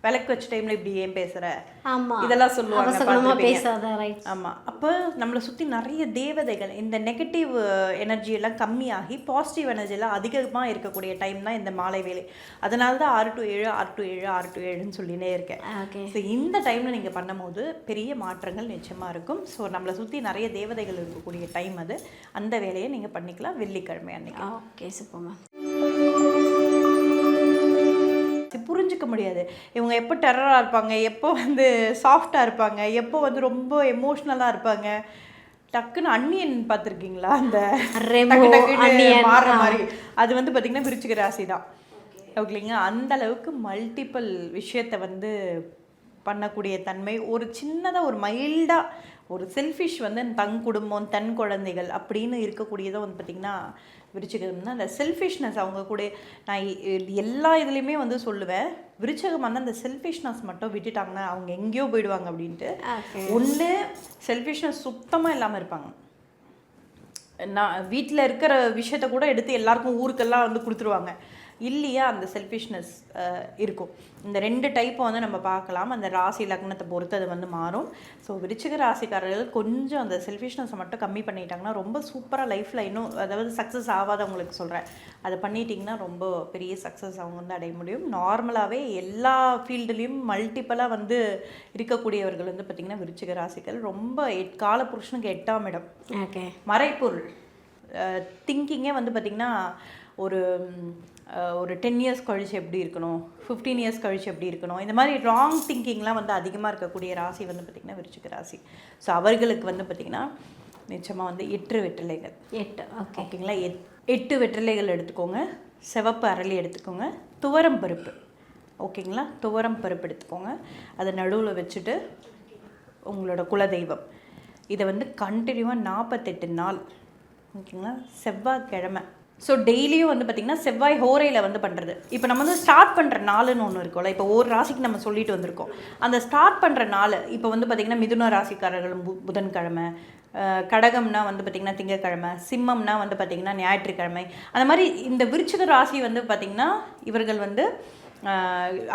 விளக்கு வச்ச டைமில் இப்படி ஏன் பேசுகிற, ஆமாம், இதெல்லாம் சொல்லுவாங்க, அவசரமாக பார்த்திருப்பீங்க. பேசாத, ரைட். ஆமாம். அப்போ நம்மளை சுற்றி நிறைய தேவதைகள், இந்த நெகட்டிவ் எனர்ஜியெல்லாம் கம்மியாகி பாசிட்டிவ் எனர்ஜியெல்லாம் அதிகமாக இருக்கக்கூடிய டைம் தான் இந்த மாலை வேலை. அதனால தான் 6 to 7 6 to 7 6 to 7ன்னு சொல்லினே இருக்கேன். ஓகே. ஸோ இந்த டைமில் நீங்கள் பண்ணும்போது பெரிய மாற்றங்கள் நிச்சயமாக இருக்கும். ஸோ நம்மளை சுற்றி நிறைய தேவதைகள் இருக்கக்கூடிய டைம் அது. அந்த வேலையை நீங்கள் பண்ணிக்கலாம் வெள்ளிக்கிழமை அன்னைக்கு. ஓகே, சூப்பர்மா. புரிஞ்சிக்க முடியாது இவங்க எப்போ டெரராக இருப்பாங்க, எப்போ வந்து சாஃப்டாக இருப்பாங்க, எப்போ வந்து ரொம்ப எமோஷ்னலாக இருப்பாங்க. டக்குன்னு அன்னியன் பார்த்துருக்கீங்களா, அந்த டக்கு டக்குன்னு மாறுற மாதிரி, அது வந்து பார்த்திங்கன்னா விருச்சிக ராசி தான். ஓகேங்க. அந்த அளவுக்கு மல்டிபிள் விஷயத்தை வந்து பண்ணக்கூடிய தன்மை. ஒரு சின்னதாக ஒரு மைல்டாக ஒரு செல்ஃபிஷ் வந்து தன் குடும்பம் தன் குழந்தைகள் அப்படின்னு இருக்கக்கூடியதை வந்து பார்த்திங்கன்னா விருச்சிகம் தான். அந்த செல்ஃபிஷ்னஸ் அவங்க கூட நான் எல்லா இதுலேயுமே வந்து சொல்லுவேன், விருச்சிகம் வந்து அந்த செல்ஃபிஷ்னஸ் மட்டும் விட்டுட்டாங்கன்னா அவங்க எங்கேயோ போயிடுவாங்க அப்படின்ட்டு. ஒன்று செல்ஃபிஷ்னஸ் சுத்தமாக இல்லாமல் இருப்பாங்க. நான் வீட்டில் இருக்கிற விஷயத்த கூட எடுத்து எல்லாருக்கும் ஊருக்கெல்லாம் வந்து கொடுத்துருவாங்க. இல்லையா அந்த செல்ஃபிஷ்னஸ் இருக்கும். இந்த 2 டைப்பை வந்து நம்ம பார்க்கலாம். அந்த ராசி லக்னத்தை பொறுத்து அது வந்து மாறும். ஸோ விருச்சிக ராசிக்காரர்கள் கொஞ்சம் அந்த செல்ஃபிஷ்னஸை மட்டும் கம்மி பண்ணிட்டாங்கன்னா ரொம்ப சூப்பராக லைஃப்பில் இன்னும், அதாவது சக்ஸஸ் ஆகாதவங்களுக்கு சொல்கிறேன், அதை பண்ணிட்டிங்கன்னா ரொம்ப பெரிய சக்ஸஸ் அவங்க வந்து அடைய முடியும். நார்மலாகவே எல்லா ஃபீல்டுலேயும் மல்டிப்பலாக வந்து இருக்கக்கூடியவர்கள் வந்து பார்த்திங்கன்னா விருச்சிக ராசிகள் ரொம்ப கால புருஷனுக்கு 8ஆம் இடம். ஓகே. மறைப்பொருள் திங்கிங்கே வந்து பார்த்திங்கன்னா ஒரு 10 இயர்ஸ் கழிச்சு எப்படி இருக்கணும், 15 இயர்ஸ் கழிச்சு எப்படி இருக்கணும், இந்த மாதிரி ராங் திங்கிங்லாம் வந்து அதிகமாக இருக்கக்கூடிய ராசி வந்து பார்த்திங்கன்னா விருச்சிக ராசி. ஸோ அவர்களுக்கு வந்து பார்த்திங்கன்னா நிச்சயமாக வந்து 8 வெற்றிலைகள். 8 ஓகேங்களா. 8 வெற்றிலைகள் எடுத்துக்கோங்க. சிவப்பு அரளி எடுத்துக்கோங்க. துவரம் பருப்பு ஓகேங்களா. துவரம் பருப்பு எடுத்துக்கோங்க. அதை நடுவில் வச்சுட்டு உங்களோட குலதெய்வம் இதை வந்து கண்டினியூவாக 48 நாள் ஓகேங்களா, செவ்வாய்க்கிழமை. ஸோ டெய்லியும் வந்து பார்த்திங்கன்னா செவ்வாய் ஹோரையில் வந்து பண்ணுறது. இப்போ நம்ம வந்து ஸ்டார்ட் பண்ணுற நாளுன்னு ஒன்று இருக்கும்ல, இப்போ ஒரு ராசிக்கு நம்ம சொல்லிட்டு வந்திருக்கோம். அந்த ஸ்டார்ட் பண்ணுற நாள் இப்போ வந்து பார்த்திங்கன்னா மிதுன ராசிக்காரர்கள் புதன்கிழமை, கடகம்னா வந்து பார்த்திங்கன்னா திங்கக்கிழமை, சிம்மம்னா வந்து பார்த்திங்கன்னா ஞாயிற்றுக்கிழமை. அந்த மாதிரி இந்த விருச்சிக ராசி வந்து பார்த்திங்கன்னா இவர்கள் வந்து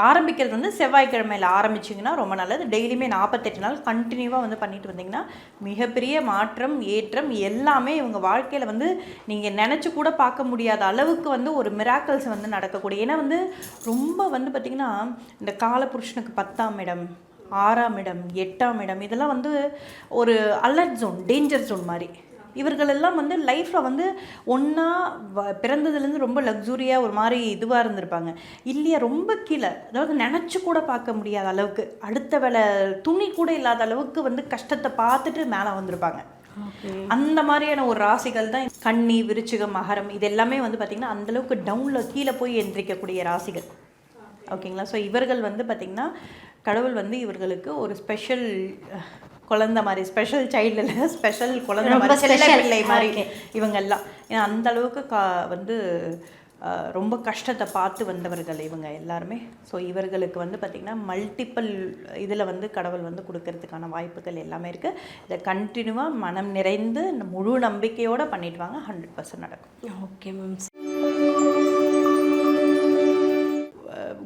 ஆரம்பிக்கிறது வந்து செவ்வாய்க்கிழமையில் ஆரம்பிச்சிங்கன்னா ரொம்ப நல்லது. டெய்லியுமே 48 நாள் கண்டினியூவாக வந்து பண்ணிட்டு வந்தீங்கன்னா மிகப்பெரிய மாற்றம் ஏற்றம் எல்லாமே இவங்க வாழ்க்கையில் வந்து நீங்கள் நினச்சி கூட பார்க்க முடியாத அளவுக்கு வந்து ஒரு மிராக்கிள்ஸ் வந்து நடக்கக்கூடிய. ஏன்னா வந்து ரொம்ப வந்து பார்த்திங்கன்னா இந்த காலபுருஷனுக்கு 10ஆம் இடம், 6ஆம் இடம், 8ஆம் இடம் இதெல்லாம் வந்து ஒரு அலர்ட் ஜோன், டேஞ்சர் ஜோன் மாதிரி. இவர்களெல்லாம் வந்து லைஃப்பில் வந்து ஒன்றா பிறந்ததுலேருந்து ரொம்ப லக்ஸுரியாக ஒரு மாதிரி இதுவாக இருந்திருப்பாங்க. இல்லையா ரொம்ப கீழே, அதாவது நினச்சி கூட பார்க்க முடியாத அளவுக்கு, அடுத்த வேலை துணி கூட இல்லாத அளவுக்கு வந்து கஷ்டத்தை பார்த்துட்டு மேலே வந்திருப்பாங்க. அந்த மாதிரியான ஒரு ராசிகள் தான் கன்னி, விருச்சிகம், மகரம். இது எல்லாமே வந்து பார்த்திங்கன்னா அந்தளவுக்கு டவுனில் கீழே போய் எந்திரிக்கக்கூடிய ராசிகள் ஓகேங்களா. ஸோ இவர்கள் வந்து பார்த்திங்கன்னா கடவுள் வந்து இவர்களுக்கு ஒரு ஸ்பெஷல் குழந்தை மாதிரி, ஸ்பெஷல் சைல்டு இல்லை, ஸ்பெஷல் குழந்தை மாதிரி, செல்ல பிள்ளை மாதிரி இவங்கெல்லாம். ஏன்னா அந்த அளவுக்கு வந்து ரொம்ப கஷ்டத்தை பார்த்து வந்தவர்கள் இவங்க எல்லாருமே. ஸோ இவர்களுக்கு வந்து பார்த்திங்கன்னா மல்டிப்பிள் இதில் வந்து கடவுள் வந்து கொடுக்கறதுக்கான வாய்ப்புகள் எல்லாமே இருக்குது. இதை கண்டினியூவாக மனம் நிறைந்து முழு நம்பிக்கையோடு பண்ணிட்டு வாங்க, 100% நடக்கும். Okay ma'am.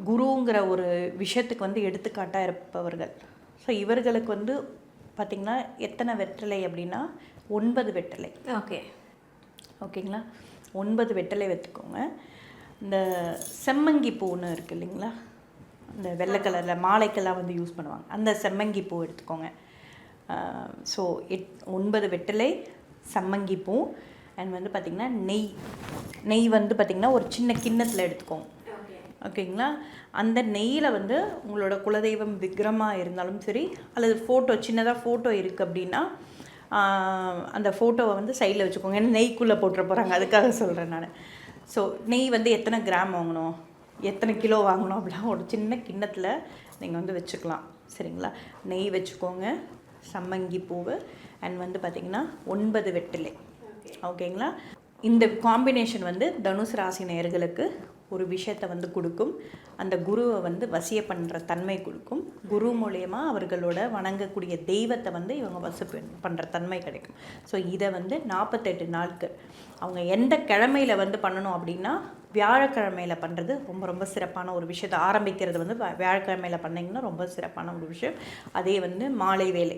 குருங்கிற ஒரு விஷயத்துக்கு வந்து எடுத்துக்காட்டாக இருப்பவர்கள். ஸோ இவர்களுக்கு வந்து பார்த்திங்கன்னா எத்தனை வெற்றிலை அப்படின்னா 9 வெற்றிலை. ஓகேங்களா. 9 வெற்றிலை வைத்துக்கோங்க. இந்த செம்மங்கி பூன்னு இருக்குது இல்லைங்களா, இந்த வெள்ளை கலரில் மாலைக்கெல்லாம் வந்து யூஸ் பண்ணுவாங்க, அந்த செம்மங்கி பூ எடுத்துக்கோங்க. ஸோ 9 வெற்றிலை, செம்மங்கி பூ அண்ட் வந்து பார்த்திங்கன்னா நெய் வந்து பார்த்திங்கன்னா ஒரு சின்ன கிண்ணத்தில் எடுத்துக்கோங்க. ஓகேங்களா. அந்த நெய்யில் வந்து உங்களோட குலதெய்வம் விக்கிரமாக இருந்தாலும் சரி, அல்லது ஃபோட்டோ சின்னதாக ஃபோட்டோ இருக்குது அப்படின்னா அந்த ஃபோட்டோவை வந்து சைடில் வச்சுக்கோங்க. ஏன்னா நெய்க்குள்ளே போட்டுற போகிறாங்க, அதுக்காக சொல்கிறேன் நான். ஸோ நெய் வந்து எத்தனை கிராம் வாங்கணும், எத்தனை கிலோ வாங்கணும் அப்படிலாம் ஒரு சின்ன கிண்ணத்தில் நீங்கள் வந்து வச்சுக்கலாம். சரிங்களா. நெய் வச்சுக்கோங்க, சம்மங்கி பூவு அண்ட் வந்து பார்த்திங்கன்னா 9 வெற்றிலை. ஓகேங்களா. இந்த காம்பினேஷன் வந்து தனுசு ராசி நேயர்களுக்கு ஒரு விஷயத்தை வந்து கொடுக்கும். அந்த குருவை வந்து வசிய பண்ணுற தன்மை கொடுக்கும். குரு மூலயமா அவர்களோட வணங்கக்கூடிய தெய்வத்தை வந்து இவங்க வசூல் பண்ணுற தன்மை கிடைக்கும். ஸோ இதை வந்து 48 நாட்கள் அவங்க எந்த கிழமையில் வந்து பண்ணணும் அப்படின்னா வியாழக்கிழமையில் பண்ணுறது ரொம்ப ரொம்ப சிறப்பான ஒரு விஷயத்தை ஆரம்பிக்கிறது வந்து வியாழக்கிழமையில் பண்ணிங்கன்னா ரொம்ப சிறப்பான ஒரு விஷயம். அதே வந்து மாலை வேலை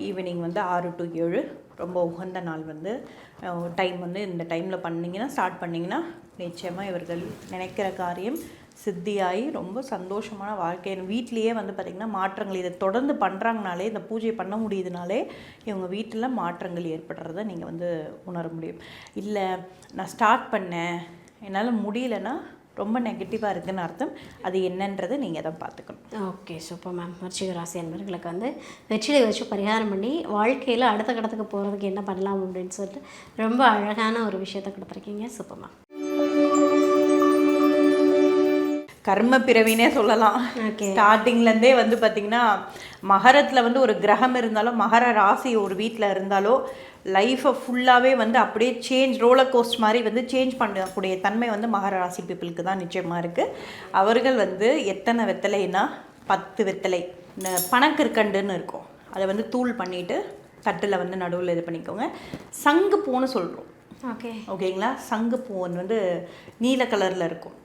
ஈவினிங் வந்து 6 to 7 ரொம்ப உகந்த நாள் வந்து டைம் வந்து இந்த டைமில் பண்ணிங்கன்னா ஸ்டார்ட் பண்ணிங்கன்னா நிச்சயமாக இவர்கள் நினைக்கிற காரியம் சித்தியாகி ரொம்ப சந்தோஷமான வாழ்க்கை. வீட்டிலையே வந்து பார்த்திங்கன்னா மாற்றங்கள் இதை தொடர்ந்து பண்ணுறாங்கனாலே இந்த பூஜை பண்ண முடியுதுனாலே இவங்க வீட்டில் மாற்றங்கள் ஏற்படுறத நீங்கள் வந்து உணர முடியும். இல்லை நான் ஸ்டார்ட் பண்ணேன் என்னால் முடியலன்னா ரொம்ப நெகட்டிவாக இருக்குதுன்னு அர்த்தம். அது என்னன்றதை நீங்கள் தான் பார்த்துக்கணும். Okay, super ma'am. விருச்சிக ராசி அன்பர்களுக்கு வந்து வெற்றிலை வச்சு பரிகாரம் பண்ணி வாழ்க்கையில் அடுத்த கட்டத்துக்கு போகிறதுக்கு என்ன பண்ணலாம் அப்படின்னு சொல்லிட்டு ரொம்ப அழகான ஒரு விஷயத்தை கொடுத்துருக்கீங்க. Super ma'am. கர்ம பிறவினே சொல்லலாம். ஸ்டார்டிங்லேருந்தே வந்து பார்த்திங்கன்னா மகரத்தில் வந்து ஒரு கிரகம் இருந்தாலும் மகர ராசி ஒரு வீட்டில் இருந்தாலோ லைஃப்பை ஃபுல்லாகவே வந்து அப்படியே ரோலர் கோஸ்ட் மாதிரி வந்து சேஞ்ச் பண்ணக்கூடிய தன்மை வந்து மகர ராசி பீப்புளுக்கு தான் நிச்சயமாக இருக்குது. அவர்கள் வந்து எத்தனை வெத்தலைன்னா 10 வெத்தலை பனக்கற்கண்டுன்னு இருக்கும், அதை வந்து தூள் பண்ணிவிட்டு தட்டில் வந்து நடுவில் இது பண்ணிக்கோங்க. சங்கு பூன்னு சொல்கிறோம். ஓகேங்களா? சங்கு பூ வந்து நீல கலரில் இருக்கும்.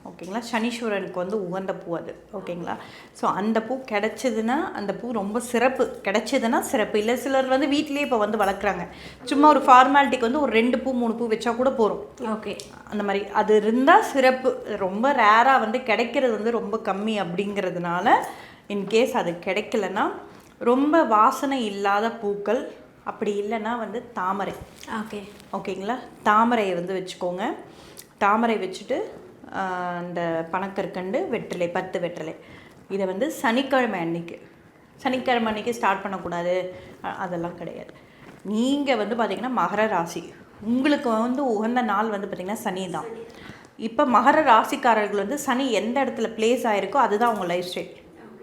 ஓகேங்களா? சனீஸ்வரனுக்கு வந்து உகந்த பூ அது. ஓகேங்களா? ஸோ அந்த பூ கிடச்சிதுன்னா அந்த பூ ரொம்ப சிறப்பு. கிடச்சிதுன்னா சிறப்பு. இல்லை சிலர் வந்து வீட்டிலேயே இப்போ வந்து வளர்க்குறாங்க. சும்மா ஒரு ஃபார்மாலிட்டிக்கு வந்து ஒரு 2 பூ 3 பூ வச்சா கூட போகிறோம். ஓகே, அந்த மாதிரி அது இருந்தால் சிறப்பு. ரொம்ப ரேராக வந்து கிடைக்கிறது வந்து ரொம்ப கம்மி. அப்படிங்கிறதுனால இன்கேஸ் அது கிடைக்கலன்னா ரொம்ப வாசனை இல்லாத பூக்கள், அப்படி இல்லைன்னா வந்து தாமரை. ஓகேங்களா? தாமரையை வந்து வச்சுக்கோங்க. தாமரை வச்சுட்டு அந்த பனக்கற்கண்டு வெற்றிலை 10 வெற்றிலை இதை வந்து சனிக்கிழமை அன்னைக்கு ஸ்டார்ட் பண்ணக்கூடாது, அதெல்லாம் கிடையாது. நீங்கள் வந்து பார்த்திங்கன்னா மகர ராசி உங்களுக்கு வந்து உகந்த நாள் வந்து பார்த்திங்கன்னா சனி தான். இப்போ மகர ராசிக்காரர்கள் வந்து சனி எந்த இடத்துல பிளேஸ் ஆகிருக்கோ அதுதான் அவங்க லைஃப் ஸ்டைல்.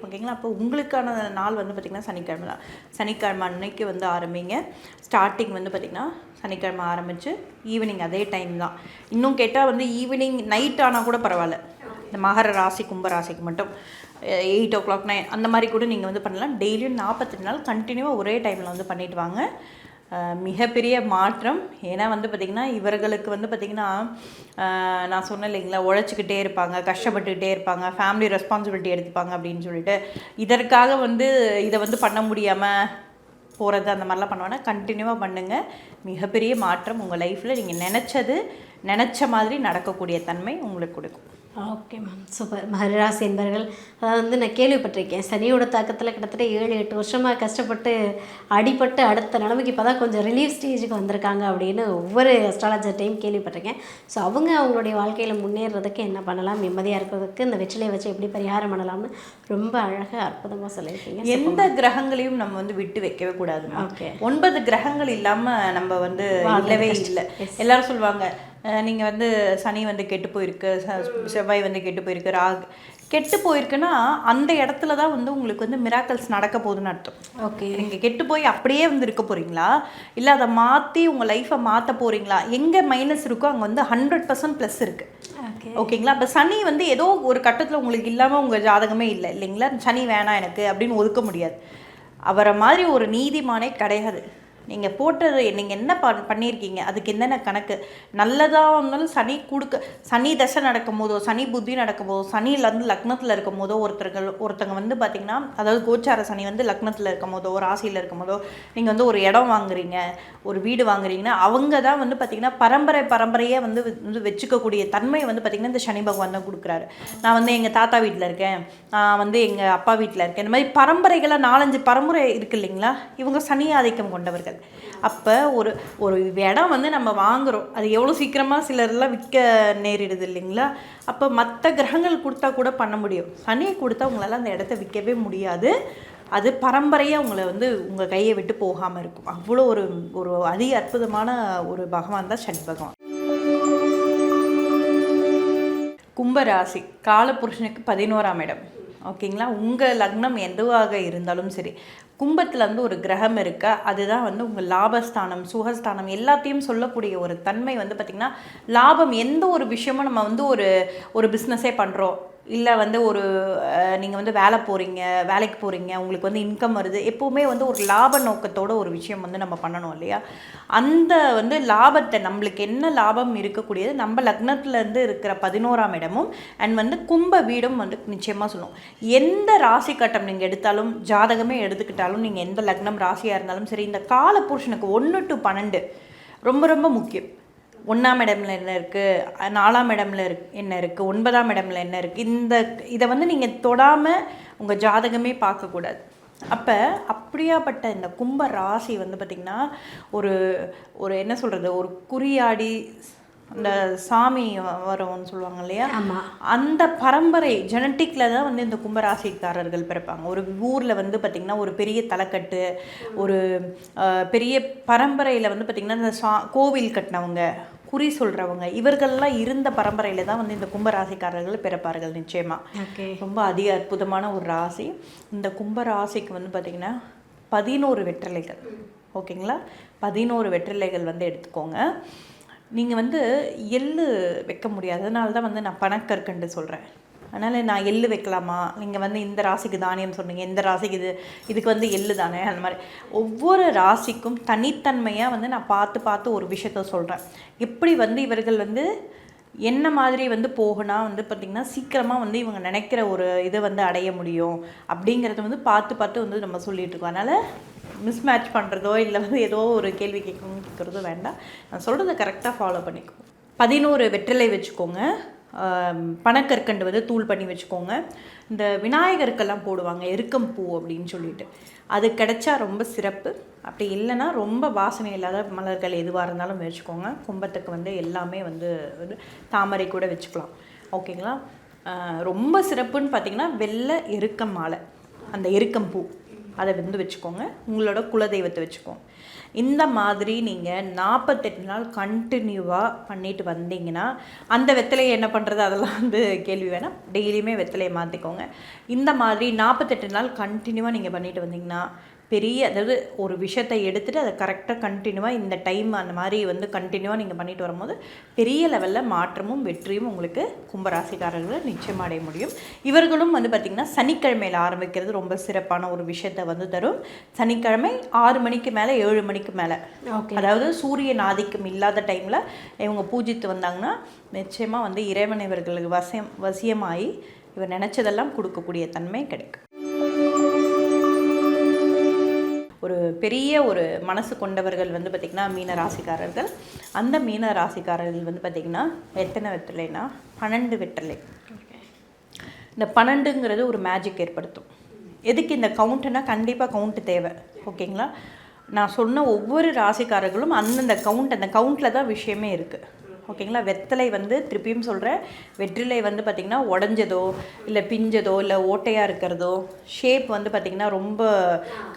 ஓகேங்களா? அப்போ உங்களுக்கான நாள் வந்து பார்த்திங்கன்னா சனிக்கிழமை தான். சனிக்கிழமை அன்னைக்கு வந்து ஆரம்பிங்க. ஸ்டார்டிங் வந்து பார்த்திங்கன்னா சனிக்கிழமை ஆரம்பித்து ஈவினிங் அதே டைம் தான். இன்னும் கேட்டால் வந்து ஈவினிங் நைட் ஆனால் கூட பரவாயில்ல. இந்த மகர ராசி கும்பராசிக்கு மட்டும் 8 o'clock 9 அந்த மாதிரி கூட நீங்கள் வந்து பண்ணலாம். டெய்லியும் 48 நாள் கண்டினியூவாக ஒரே டைமில் வந்து பண்ணிட்டு வாங்க. மிகப்பெரிய மாற்றம். ஏன்னா வந்து பார்த்திங்கன்னா இவர்களுக்கு வந்து பார்த்திங்கன்னா நான் சொன்னேன் இல்லைங்களா, உழைச்சிக்கிட்டே இருப்பாங்க, கஷ்டப்பட்டுக்கிட்டே இருப்பாங்க, ஃபேமிலி ரெஸ்பான்சிபிலிட்டி எடுத்துப்பாங்க அப்படின்னு சொல்லிட்டு இதற்காக வந்து இதை வந்து பண்ண முடியாமல் போகிறது அந்த மாதிரிலாம் பண்ணுவாங்க. கண்டினியூவாக பண்ணுங்கள். மிகப்பெரிய மாற்றம் உங்கள் லைஃப்பில் நீங்கள் நினச்ச மாதிரி நடக்கக்கூடிய தன்மை உங்களுக்கு கொடுக்கும். Okay ma'am, super. மகராசி என்பர்கள் அதாவது வந்து நான் கேள்விப்பட்டிருக்கேன், சனியோட தாக்கத்தில் கிட்டத்தட்ட 7-8 வருஷமாக கஷ்டப்பட்டு அடிபட்டு அடுத்த நிலைமைக்கு இப்போ தான் கொஞ்சம் ரிலீஃப் ஸ்டேஜுக்கு வந்திருக்காங்க அப்படின்னு ஒவ்வொரு அஸ்ட்ராலஜர்டையும் கேள்விப்பட்டிருக்கேன். ஸோ அவங்களுடைய வாழ்க்கையில் முன்னேறதுக்கு என்ன பண்ணலாம், நிம்மதியாக இருக்கிறதுக்கு இந்த வெற்றிலையை வச்சு எப்படி பரிகாரம் பண்ணலாம்னு ரொம்ப அழகாக அற்புதமாக சொல்லியிருக்கீங்க. எந்த கிரகங்களையும் நம்ம வந்து விட்டு வைக்கவே கூடாது. ஓகே, 9 கிரகங்கள் இல்லாமல் நம்ம வந்து இல்லவே இல்லை. எல்லாரும் சொல்லுவாங்க நீங்கள் வந்து சனி வந்து கெட்டு போயிருக்கு, செவ்வாய் வந்து கெட்டு போயிருக்கு, கெட்டு போயிருக்குன்னா அந்த இடத்துல தான் வந்து உங்களுக்கு வந்து மிராக்கல்ஸ் நடக்க போகுதுன்னு அர்த்தம். ஓகே, நீங்கள் கெட்டு போய் அப்படியே வந்து இருக்க போகிறீங்களா, இல்லை அதை மாற்றி உங்கள் லைஃப்பை மாற்ற போகிறீங்களா? எங்கே மைனஸ் இருக்கோ அங்கே வந்து 100% ப்ளஸ் இருக்குது. ஓகேங்களா? அப்போ சனி வந்து ஏதோ ஒரு கட்டத்தில் உங்களுக்கு இல்லாமல் உங்கள் ஜாதகமே இல்லை இல்லைங்களா, சனி வேணாம் எனக்கு அப்படின்னு ஒதுக்க முடியாது. அவரை மாதிரி ஒரு நீதிமானே கிடையாது. நீங்கள் போட்டது நீங்கள் என்ன பண்ணியிருக்கீங்க, அதுக்கு என்னென்ன கணக்கு. நல்லதாக இருந்தாலும் சனி தசை நடக்கும் போதோ, சனி புத்தி நடக்கும் போதோ, சனியிலேருந்து லக்னத்தில் இருக்கும் போதோ ஒருத்தங்க வந்து பார்த்திங்கன்னா, அதாவது கோச்சார சனி வந்து லக்னத்தில் இருக்கும் போதோ ராசியில் இருக்கும் போதோ நீங்கள் வந்து ஒரு இடம் வாங்குறீங்க, ஒரு வீடு வாங்குறீங்கன்னா அவங்க தான் வந்து பார்த்திங்கன்னா பரம்பரையாக வந்து வச்சுக்கக்கூடிய தன்மை வந்து பார்த்திங்கன்னா இந்த சனி பகவான் தான் கொடுக்குறாரு. நான் வந்து எங்கள் தாத்தா வீட்டில் இருக்கேன், நான் வந்து எங்கள் அப்பா வீட்டில் இருக்கேன், இந்த மாதிரி பரம்பரைகளாக 4-5 பரம்பரை இருக்குது இல்லைங்களா. இவங்க சனி ஆதிக்கம் கொண்டவர்கள். அப்போ ஒரு இடம் வந்து நம்ம வாங்குகிறோம், அது எவ்வளோ சீக்கிரமாக சிலர்லாம் விற்க நேரிடுது இல்லைங்களா. அப்போ மற்ற கிரகங்கள் கொடுத்தா கூட பண்ண முடியும், சனியை கொடுத்தா உங்களால் அந்த இடத்த விற்கவே முடியாது. அது பரம்பரையாக உங்களை வந்து உங்கள் கையை விட்டு போகாமல் இருக்கும். அவ்வளோ ஒரு அதி அற்புதமான ஒரு பகவான் தான் சனி பகவான். கும்பராசி காலபுருஷனுக்கு 11ஆம் இடம். ஓகேங்களா? உங்கள் லக்னம் எதுவாக இருந்தாலும் சரி, கும்பத்தில் வந்து ஒரு கிரகம் இருக்கா, அதுதான் வந்து உங்கள் லாபஸ்தானம், சுகஸ்தானம் எல்லாத்தையும் சொல்லக்கூடிய ஒரு தன்மை வந்து பார்த்திங்கன்னா லாபம். எந்த ஒரு விஷயமும் நம்ம வந்து ஒரு பிஸ்னஸே பண்ணுறோம், இல்லை வந்து ஒரு நீங்கள் வந்து வேலைக்கு போகிறீங்க, உங்களுக்கு வந்து இன்கம் வருது, எப்போவுமே வந்து ஒரு லாப நோக்கத்தோட ஒரு விஷயம் வந்து நம்ம பண்ணணும் இல்லையா? அந்த வந்து லாபத்தை, நம்மளுக்கு என்ன லாபம் இருக்கக்கூடியது, நம்ம லக்னத்துலேருந்து இருக்கிற 11ஆம் இடமும் அண்ட் வந்து கும்ப வீடும் வந்து நிச்சயமாக சொல்லும். எந்த ராசி கட்டம் நீங்கள் எடுத்தாலும், ஜாதகமே எடுத்துக்கிட்டாலும், நீங்கள் எந்த லக்னம் ராசியாக இருந்தாலும் சரி, இந்த கால புருஷனுக்கு 1 to 12 ரொம்ப ரொம்ப முக்கியம். 1ஆம் இடம்ல என்ன இருக்குது, 4ஆம் இடம்ல என்ன இருக்குது, 9ஆம் இடம்ல என்ன இருக்குது, இதை வந்து நீங்கள் தொடாமல் உங்கள் ஜாதகமே பார்க்கக்கூடாது. அப்போ அப்படியாப்பட்ட இந்த கும்ப ராசி வந்து பார்த்திங்கன்னா ஒரு என்ன சொல்கிறது, ஒரு குறியாடி அந்த சாமி வரும்னு சொல்லுவாங்க இல்லையா, அந்த பரம்பரை ஜெனட்டிக்கில் தான் வந்து இந்த கும்பராசிக்காரர்கள் பிறப்பாங்க. ஒரு ஊரில் வந்து பார்த்திங்கன்னா ஒரு பெரிய தலைக்கட்டு, ஒரு பெரிய பரம்பரையில் வந்து பார்த்திங்கன்னா இந்த கோவில் கட்டினவங்க, குறி சொல்கிறவங்க, இவர்கள்லாம் இருந்த பரம்பரையில் தான் வந்து இந்த கும்பராசிக்காரர்கள் பிறப்பார்கள் நிச்சயமாக. ரொம்ப அற்புதமான ஒரு ராசி. இந்த கும்பராசிக்கு வந்து பார்த்திங்கன்னா 11 வெற்றிலைகள். ஓகேங்களா, 11 வெற்றிலைகள் வந்து எடுத்துக்கோங்க. நீங்கள் வந்து எள்ளு வைக்க முடியாது, அதனால தான் வந்து நான் பனக்கற்கண்டு சொல்கிறேன். அதனால் நான் எள்ளு வைக்கலாமா, நீங்கள் வந்து இந்த ராசிக்கு தானியம் சொன்னீங்க, இந்த ராசிக்கு இதுக்கு வந்து எள்ளு தானே, அந்த மாதிரி ஒவ்வொரு ராசிக்கும் தனித்தன்மையாக வந்து நான் பார்த்து ஒரு விஷயத்த சொல்கிறேன். எப்படி வந்து இவர்கள் வந்து என்ன மாதிரி வந்து போகனா வந்து பார்த்திங்கன்னா சீக்கிரமாக வந்து இவங்க நினைக்கிற ஒரு இதை வந்து அடைய முடியும் அப்படிங்கிறத வந்து பார்த்து வந்து நம்ம சொல்லிகிட்ருக்கோம். அதனால் மிஸ்மேட்ச் பண்ணுறதோ இல்லை வந்து ஏதோ ஒரு கேள்வி கேட்குறதோ வேண்டாம். நான் சொல்கிறத கரெக்டாக ஃபாலோ பண்ணிக்கோங்க. 11 வெற்றிலை வச்சுக்கோங்க. பனக்கற்கண்டு வந்து தூள் பண்ணி வச்சுக்கோங்க. இந்த விநாயகருக்கெல்லாம் போடுவாங்க எருக்கம் பூ அப்படின்னு சொல்லிட்டு, அது கிடைச்சா ரொம்ப சிறப்பு. அப்படி இல்லைன்னா ரொம்ப வாசனை இல்லாத மலர்கள் எதுவாக இருந்தாலும் வச்சுக்கோங்க. கும்பத்துக்கு வந்து எல்லாமே வந்து தாமரை கூட வச்சுக்கலாம். ஓகேங்களா, ரொம்ப சிறப்புன்னு பார்த்தீங்கன்னா வெள்ளை எருக்கம் மாலை, அந்த எருக்கம் பூ அதை வந்து வச்சுக்கோங்க. உங்களோட குலதெய்வத்தை வச்சுக்கோங்க. இந்த மாதிரி நீங்கள் 48 நாள் கண்டினியூவாக பண்ணிட்டு வந்தீங்கன்னா, அந்த வெத்தலையை என்ன பண்ணுறது அதெல்லாம் வந்து கேள்வி வேணாம், டெய்லியுமே வெத்தலையை மாற்றிக்கோங்க. இந்த மாதிரி 48 நாள் கண்டினியூவாக நீங்கள் பண்ணிட்டு வந்தீங்கன்னா அதாவது ஒரு விஷயத்தை எடுத்துகிட்டு அதை கரெக்டாக கண்டினியூவாக இந்த டைம் அந்த மாதிரி வந்து கண்டினியூவாக நீங்கள் பண்ணிட்டு வரும்போது பெரிய லெவலில் மாற்றமும் வெற்றியும் உங்களுக்கு கும்பராசிக்காரர்களை நிச்சயமாக அடைய முடியும். இவர்களும் வந்து பார்த்திங்கன்னா சனிக்கிழமையில் ஆரம்பிக்கிறது ரொம்ப சிறப்பான ஒரு விஷயத்தை வந்து தரும். சனிக்கிழமை 6 மணிக்கு மேலே 7 மணிக்கு மேலே, அதாவது சூரியன் ஆதிக்கம் இல்லாத டைமில் இவங்க பூஜித்து வந்தாங்கன்னா நிச்சயமாக வந்து இறைவன் இவர்களுக்கு வசியமாகி இவர் நினச்சதெல்லாம் கொடுக்கக்கூடிய தன்மை கிடைக்கும். ஒரு பெரிய ஒரு மனசு கொண்டவர்கள் வந்து பார்த்திங்கன்னா மீன ராசிக்காரர்கள். அந்த மீன ராசிக்காரர்கள் வந்து பார்த்திங்கன்னா எத்தனை வெற்றிலைனா 12 வெற்றிலை. இந்த 12ங்கிறது ஒரு மேஜிக் ஏற்படுத்தும். எதுக்கு இந்த கவுண்ட்டுனா, கண்டிப்பாக கவுண்ட்டு தேவை. ஓகேங்களா, நான் சொன்ன ஒவ்வொரு ராசிக்காரர்களும் அந்த கவுண்ட்டில் தான் விஷயமே இருக்குது. ஓகேங்களா, வெத்தலை வந்து திருப்பியும் சொல்கிறேன், வெற்றிலை வந்து பார்த்திங்கன்னா உடஞ்சதோ இல்லை பிஞ்சதோ இல்லை ஓட்டையாக இருக்கிறதோ, ஷேப் வந்து பார்த்திங்கன்னா ரொம்ப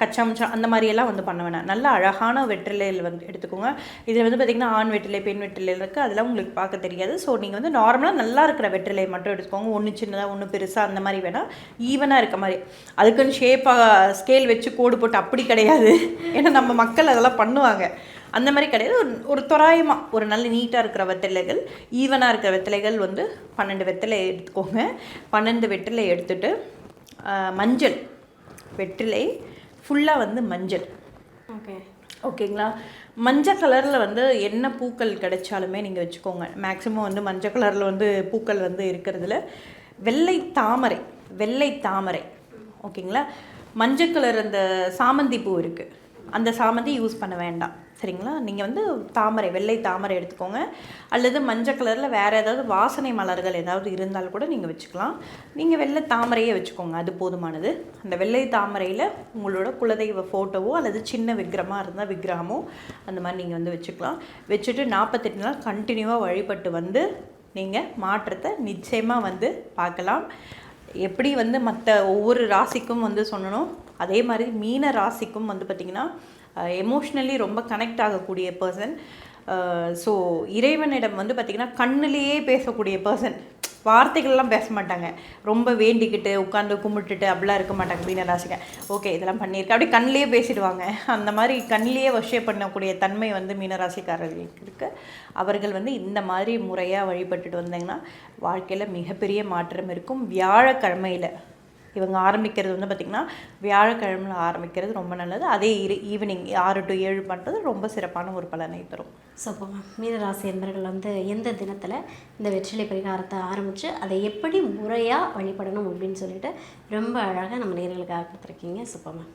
கச்சாமச்சா அந்த மாதிரியெல்லாம் வந்து பண்ண வேணாம். நல்ல அழகான வெற்றிலையில் வந்து எடுத்துக்கோங்க. இதில் வந்து பார்த்திங்கன்னா ஆண் வெற்றிலை பெண் வெற்றிலை இருக்குது, அதெல்லாம் உங்களுக்கு பார்க்க தெரியாது. ஸோ நீங்கள் வந்து நார்மலாக நல்லா இருக்கிற வெற்றிலை மட்டும் எடுத்துக்கோங்க. ஒன்று சின்னதாக ஒன்று பெருசாக அந்த மாதிரி வேணாம், ஈவனாக இருக்க மாதிரி. அதுக்குன்னு ஷேப்பாக ஸ்கேல் வச்சு கோடு போட்டு அப்படி கிடையாது. ஏன்னா நம்ம மக்கள் அதெல்லாம் பண்ணுவாங்க, அந்த மாதிரி கிடையாது. ஒரு தோராயமாக ஒரு நல்ல நீட்டாக இருக்கிற வெற்றிலைகள், ஈவனாக இருக்கிற வெற்றிலைகள் வந்து 12 வெற்றிலை எடுத்துக்கோங்க. 12 வெற்றிலை எடுத்துகிட்டு மஞ்சள் வெற்றிலை ஃபுல்லாக வந்து மஞ்சள். ஓகேங்களா, மஞ்சள் கலரில் வந்து என்ன பூக்கள் கிடைச்சாலுமே நீங்கள் வச்சுக்கோங்க. மேக்ஸிமம் வந்து மஞ்சள் கலரில் வந்து பூக்கள் வந்து இருக்கிறதுல வெள்ளை தாமரை. ஓகேங்களா, மஞ்சள் கலர் அந்த சாமந்தி பூ இருக்குது, அந்த சாமந்தி யூஸ் பண்ண வேண்டாம். சரிங்களா, நீங்கள் வந்து வெள்ளை தாமரை எடுத்துக்கோங்க. அல்லது மஞ்சள் கலரில் வேறு ஏதாவது வாசனை மலர்கள் ஏதாவது இருந்தால் கூட நீங்கள் வச்சுக்கலாம். நீங்கள் வெள்ளை தாமரையே வச்சுக்கோங்க, அது போதுமானது. அந்த வெள்ளை தாமரையில் உங்களோட குலதெய்வ ஃபோட்டோவோ அல்லது சின்ன விக்கிரமாக இருந்தால் விக்கிரகமோ அந்த மாதிரி நீங்கள் வந்து வச்சுக்கலாம். வச்சுட்டு 48 நாள் கண்டினியூவாக வழிபட்டு வந்து நீங்கள் மாற்றத்தை நிச்சயமாக வந்து பார்க்கலாம். எப்படி வந்து மற்ற ஒவ்வொரு ராசிக்கும் வந்து சொன்னணும், அதே மாதிரி மீன ராசிக்கும் வந்து பார்த்திங்கன்னா எமோஷ்னலி ரொம்ப கனெக்ட் ஆகக்கூடிய பர்சன். ஸோ இறைவனிடம் வந்து பார்த்திங்கன்னா கண்ணிலேயே பேசக்கூடிய பர்சன். வார்த்தைகள்லாம் பேச மாட்டாங்க. ரொம்ப வேண்டிக்கிட்டு உட்காந்து கும்பிட்டுட்டு அப்படிலாம் இருக்க மாட்டாங்க மீனராசிங்க. ஓகே இதெல்லாம் பண்ணியிருக்கேன் அப்படி கண்ணிலேயே பேசிடுவாங்க. அந்த மாதிரி கண்ணிலேயே வசியம் பண்ணக்கூடிய தன்மை வந்து மீனராசிக்காரர்களுக்கு இருக்குது. அவர்கள் வந்து இந்த மாதிரி முறையாக வழிபட்டுட்டு வந்தீங்கன்னா வாழ்க்கையில் மிகப்பெரிய மாற்றம் இருக்கும். வியாழக்கிழமையில் இவங்க ஆரம்பிக்கிறது வந்து பார்த்திங்கன்னா வியாழக்கிழமையில் ஆரம்பிக்கிறது ரொம்ப நல்லது. அதே ஈவினிங் 6 to 7 பண்ணுறது ரொம்ப சிறப்பான ஒரு பலனை தரும். சூப்பர்மா. மீனராசி என்பர்கள் வந்து எந்த தினத்தில் இந்த வெற்றிலை பரிகாரத்தை ஆரம்பித்து அதை எப்படி முறையாக வழிபடணும் அப்படின்னு சொல்லிட்டு ரொம்ப அழகாக நம்ம நேயர்களுக்காக கொடுத்துருக்கீங்க. சூப்பர்மா.